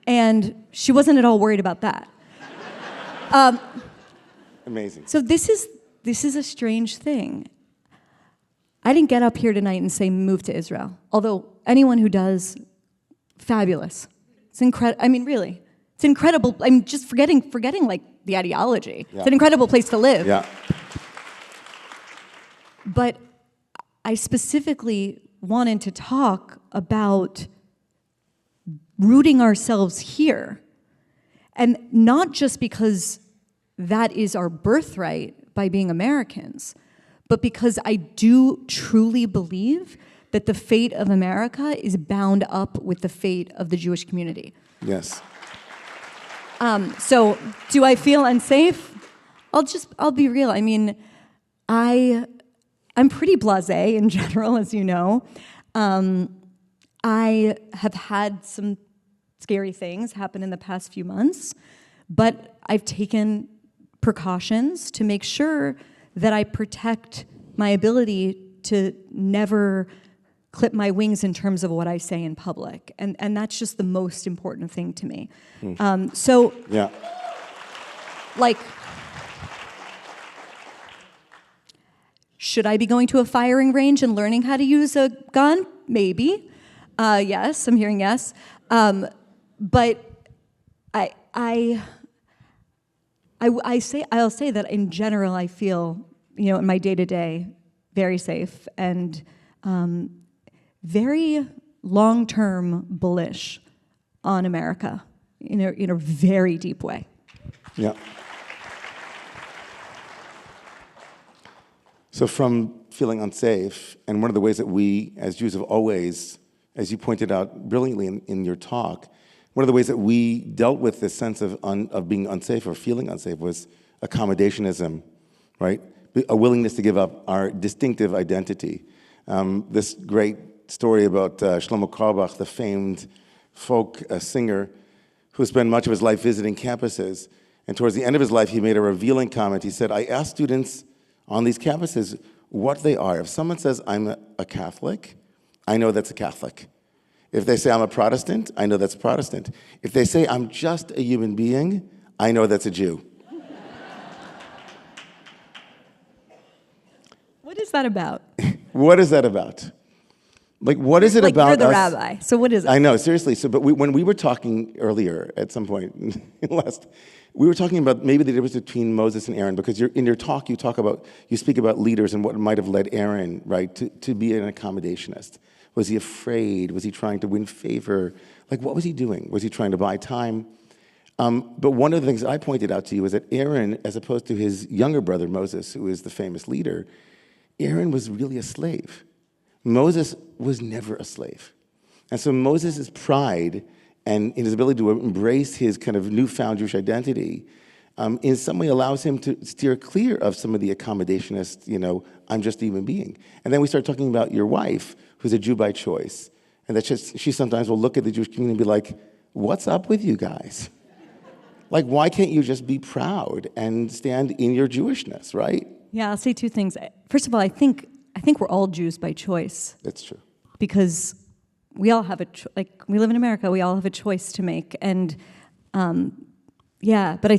and she wasn't at all worried about that. Amazing. So this is a strange thing. I didn't get up here tonight and say move to Israel. Although anyone who does, fabulous. It's incredible. I mean, really, it's incredible. I'm just forgetting like the ideology. Yeah. It's an incredible place to live. Yeah. But I specifically wanted to talk about rooting ourselves here, and not just because that is our birthright by being Americans, but because I do truly believe that the fate of America is bound up with the fate of the Jewish community. Yes. So do I feel unsafe? I'll be real. I mean, I'm pretty blasé in general, as you know. I have had some scary things happen in the past few months, but I've taken precautions to make sure that I protect my ability to never clip my wings in terms of what I say in public. And that's just the most important thing to me. Yeah. Like, should I be going to a firing range and learning how to use a gun? Maybe. Yes, I'm hearing yes. But I'll say that in general I feel, in my day-to-day very safe and very long-term bullish on America in a very deep way. Yeah. So from feeling unsafe, and one of the ways that we as Jews have always, as you pointed out brilliantly in your talk, one of the ways that we dealt with this sense of being unsafe or feeling unsafe was accommodationism, right? A willingness to give up our distinctive identity. This great story about Shlomo Carlebach, the famed folk singer who spent much of his life visiting campuses. And towards the end of his life, he made a revealing comment. He said, I asked students on these campuses what they are. If someone says, I'm a Catholic, I know that's a Catholic. If they say I'm a Protestant, I know that's a Protestant. If they say I'm just a human being, I know that's a Jew. What is that about? What is that about? Like, what is it about You're the us? rabbi, so what is it? I know, seriously. So, but when we were talking earlier at some point, we were talking about maybe the difference between Moses and Aaron, because in your talk you speak about leaders and what might have led Aaron, right, to be an accommodationist. Was he afraid? Was he trying to win favor? Like, what was he doing? Was he trying to buy time? But one of the things I pointed out to you is that Aaron, as opposed to his younger brother Moses, who is the famous leader, Aaron was really a slave. Moses was never a slave. And so Moses' pride and in his ability to embrace his kind of newfound Jewish identity in some way allows him to steer clear of some of the accommodationist, I'm just a human being. And then we start talking about your wife, who's a Jew by choice, and that she sometimes will look at the Jewish community and be like, what's up with you guys? Like, why can't you just be proud and stand in your Jewishness, right? Yeah, I'll say two things. First of all, I think we're all Jews by choice. That's true. Because we all have we live in America, we all have a choice to make. And but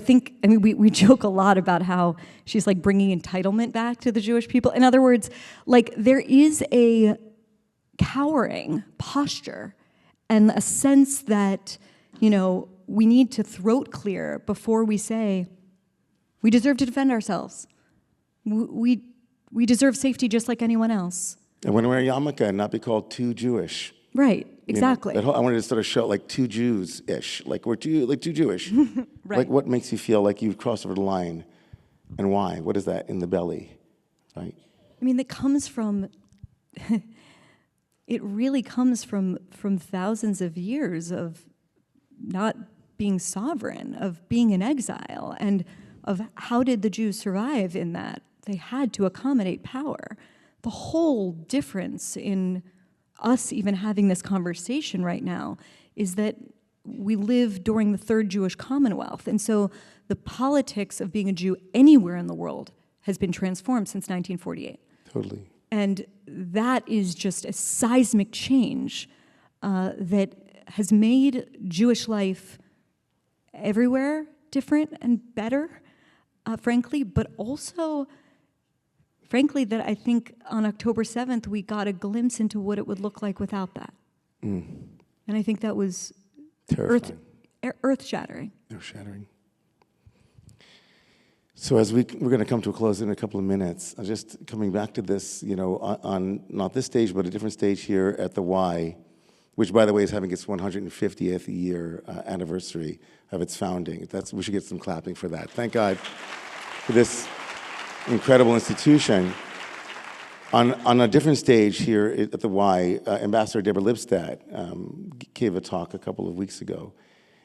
we joke a lot about how she's like bringing entitlement back to the Jewish people. In other words, like there is a cowering posture and a sense that, we need to throat clear before we say, we deserve to defend ourselves. We deserve safety just like anyone else. And when we're a yarmulke and not be called too Jewish. Right, exactly. I wanted to sort of show like too Jews-ish, like we're too Jewish. Right. Like what makes you feel like you've crossed over the line and why? What is that in the belly, right? I mean, that comes from, it really comes from thousands of years of not being sovereign, of being in exile, and of how did the Jews survive in that? They had to accommodate power. The whole difference in us even having this conversation right now is that we live during the Third Jewish Commonwealth, and so the politics of being a Jew anywhere in the world has been transformed since 1948. Totally. And that is just a seismic change that has made Jewish life everywhere different and better, frankly, but also, frankly, that I think on October 7th, we got a glimpse into what it would look like without that. And I think that was earth-shattering. Earth-shattering. So as we're going to come to a close in a couple of minutes, just coming back to this, on not this stage, but a different stage here at the Y, which, by the way, is having its 150th year anniversary of its founding. We should get some clapping for that. Thank God for this incredible institution. On a different stage here at the Y, Ambassador Deborah Lipstadt gave a talk a couple of weeks ago,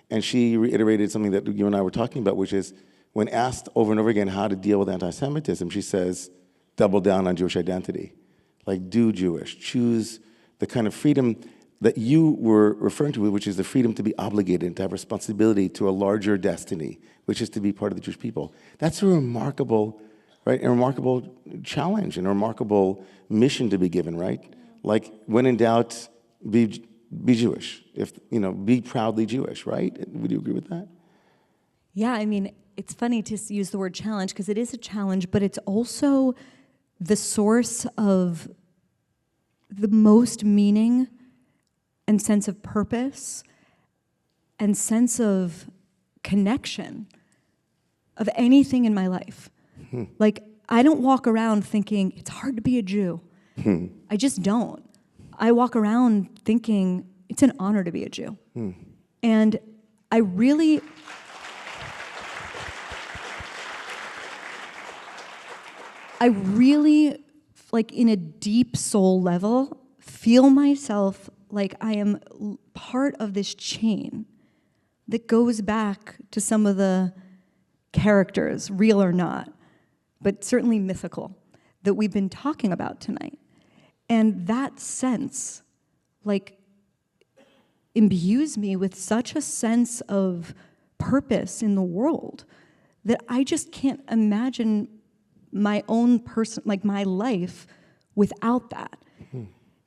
and she reiterated something that you and I were talking about, which is when asked over and over again how to deal with anti-Semitism, she says, double down on Jewish identity. Like, do Jewish. Choose the kind of freedom that you were referring to, which is the freedom to be obligated, to have responsibility to a larger destiny, which is to be part of the Jewish people. That's a remarkable, right? A remarkable challenge and a remarkable mission to be given, right? Like, when in doubt, be Jewish. Be proudly Jewish, right? Would you agree with that? Yeah, I mean, it's funny to use the word challenge because it is a challenge, but it's also the source of the most meaning and sense of purpose and sense of connection of anything in my life. Like, I don't walk around thinking, it's hard to be a Jew. I just don't. I walk around thinking it's an honor to be a Jew. And I really like in a deep soul level, feel myself like I am part of this chain that goes back to some of the characters, real or not, but certainly mythical, that we've been talking about tonight. And that sense, like, imbues me with such a sense of purpose in the world that I just can't imagine my own person, like my life, without that.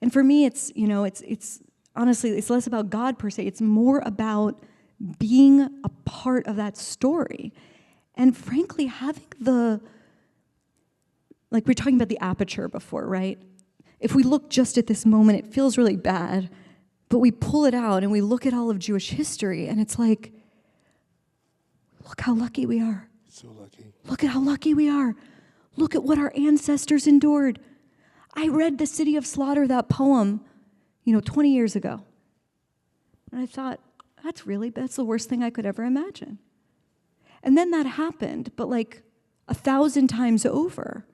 And for me, it's honestly, it's less about God per se. It's more about being a part of that story. And frankly, having like we were talking about the aperture before, right? If we look just at this moment, it feels really bad, but we pull it out and we look at all of Jewish history, and it's like, look how lucky we are. So lucky. Look at how lucky we are. Look at what our ancestors endured. I read The City of Slaughter, that poem, 20 years ago. And I thought, that's the worst thing I could ever imagine. And then that happened, but like 1,000 times over.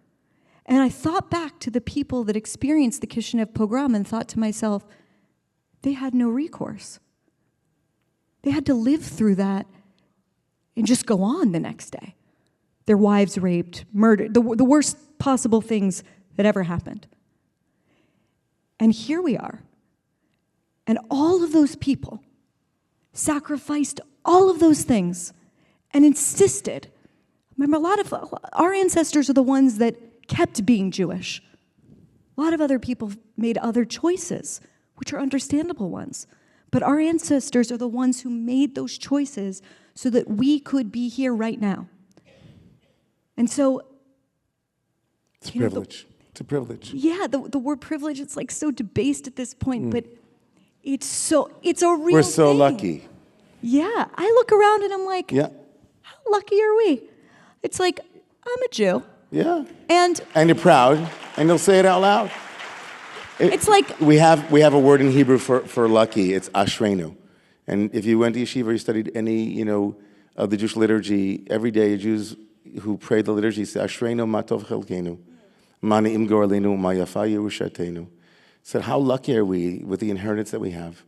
And I thought back to the people that experienced the Kishinev pogrom and thought to myself, they had no recourse. They had to live through that and just go on the next day. Their wives raped, murdered, the worst possible things that ever happened. And here we are. And all of those people sacrificed all of those things and insisted. Remember, a lot of our ancestors are the ones that kept being Jewish. A lot of other people made other choices, which are understandable ones. But our ancestors are the ones who made those choices so that we could be here right now. And so, it's a privilege. It's a privilege. Yeah, the word privilege, it's like so debased at this point, but it's a real We're so thing. lucky. Yeah, I look around and I'm like, Yeah. how lucky are we? It's like, I'm a Jew. Yeah. And you're proud, and you'll say it out loud. It's like, we have a word in Hebrew for lucky. It's ashreinu. And if you went to yeshiva or you studied any, of the Jewish liturgy, every day Jews who pray the liturgy say, Ashreinu matov chelkeinu, ma'neim goralenu, ma'yafa yerushatenu. Said, how lucky are we with the inheritance that we have,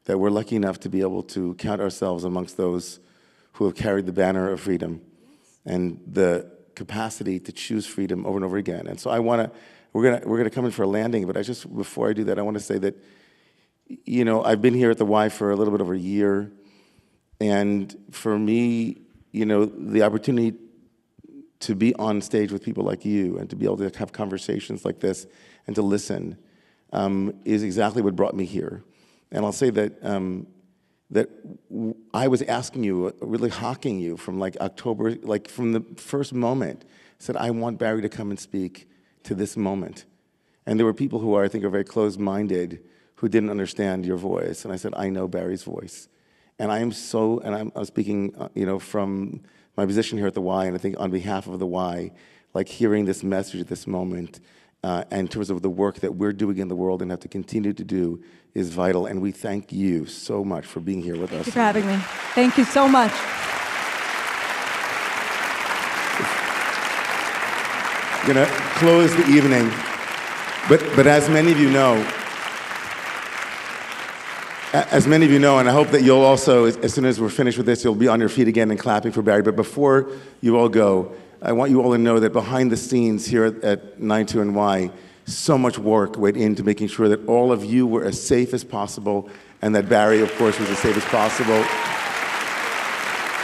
that we're lucky enough to be able to count ourselves amongst those who have carried the banner of freedom and the capacity to choose freedom over and over again. And so we're gonna come in for a landing, but before I do that, I want to say that, I've been here at the Y for a little bit over a year, and for me, the opportunity to be on stage with people like you and to be able to have conversations like this and to listen is exactly what brought me here. And I'll say that I was asking you, really hawking you from like October, like from the first moment, said, I want Bari to come and speak to this moment. And there were people who I think are very closed-minded who didn't understand your voice. And I said, I know Bari's voice. And I'm speaking, from my position here at the Y, and I think on behalf of the Y, like hearing this message at this moment, and in terms of the work that we're doing in the world and have to continue to do is vital. And we thank you so much for being here with us. Thank you for having me. Thank you so much. I'm going to close the evening, but as many of you know, and I hope that you'll also, as soon as we're finished with this, you'll be on your feet again and clapping for Bari. But before you all go, I want you all to know that behind the scenes here at 92NY, so much work went into making sure that all of you were as safe as possible, and that Bari, of course, was as safe as possible.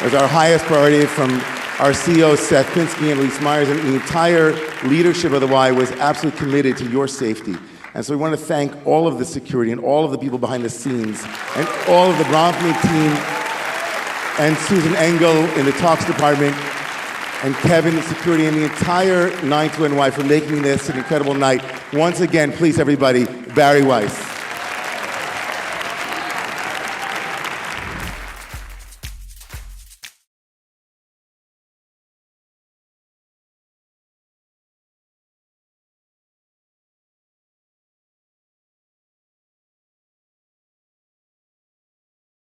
It was our highest priority from our CEO, Seth Pinsky, and Elise Myers, and the entire leadership of the Y was absolutely committed to your safety. And so we want to thank all of the security and all of the people behind the scenes and all of the Bromley team and Susan Engel in the talks department and Kevin in security and the entire 92NY for making this an incredible night. Once again, please everybody, Bari Weiss.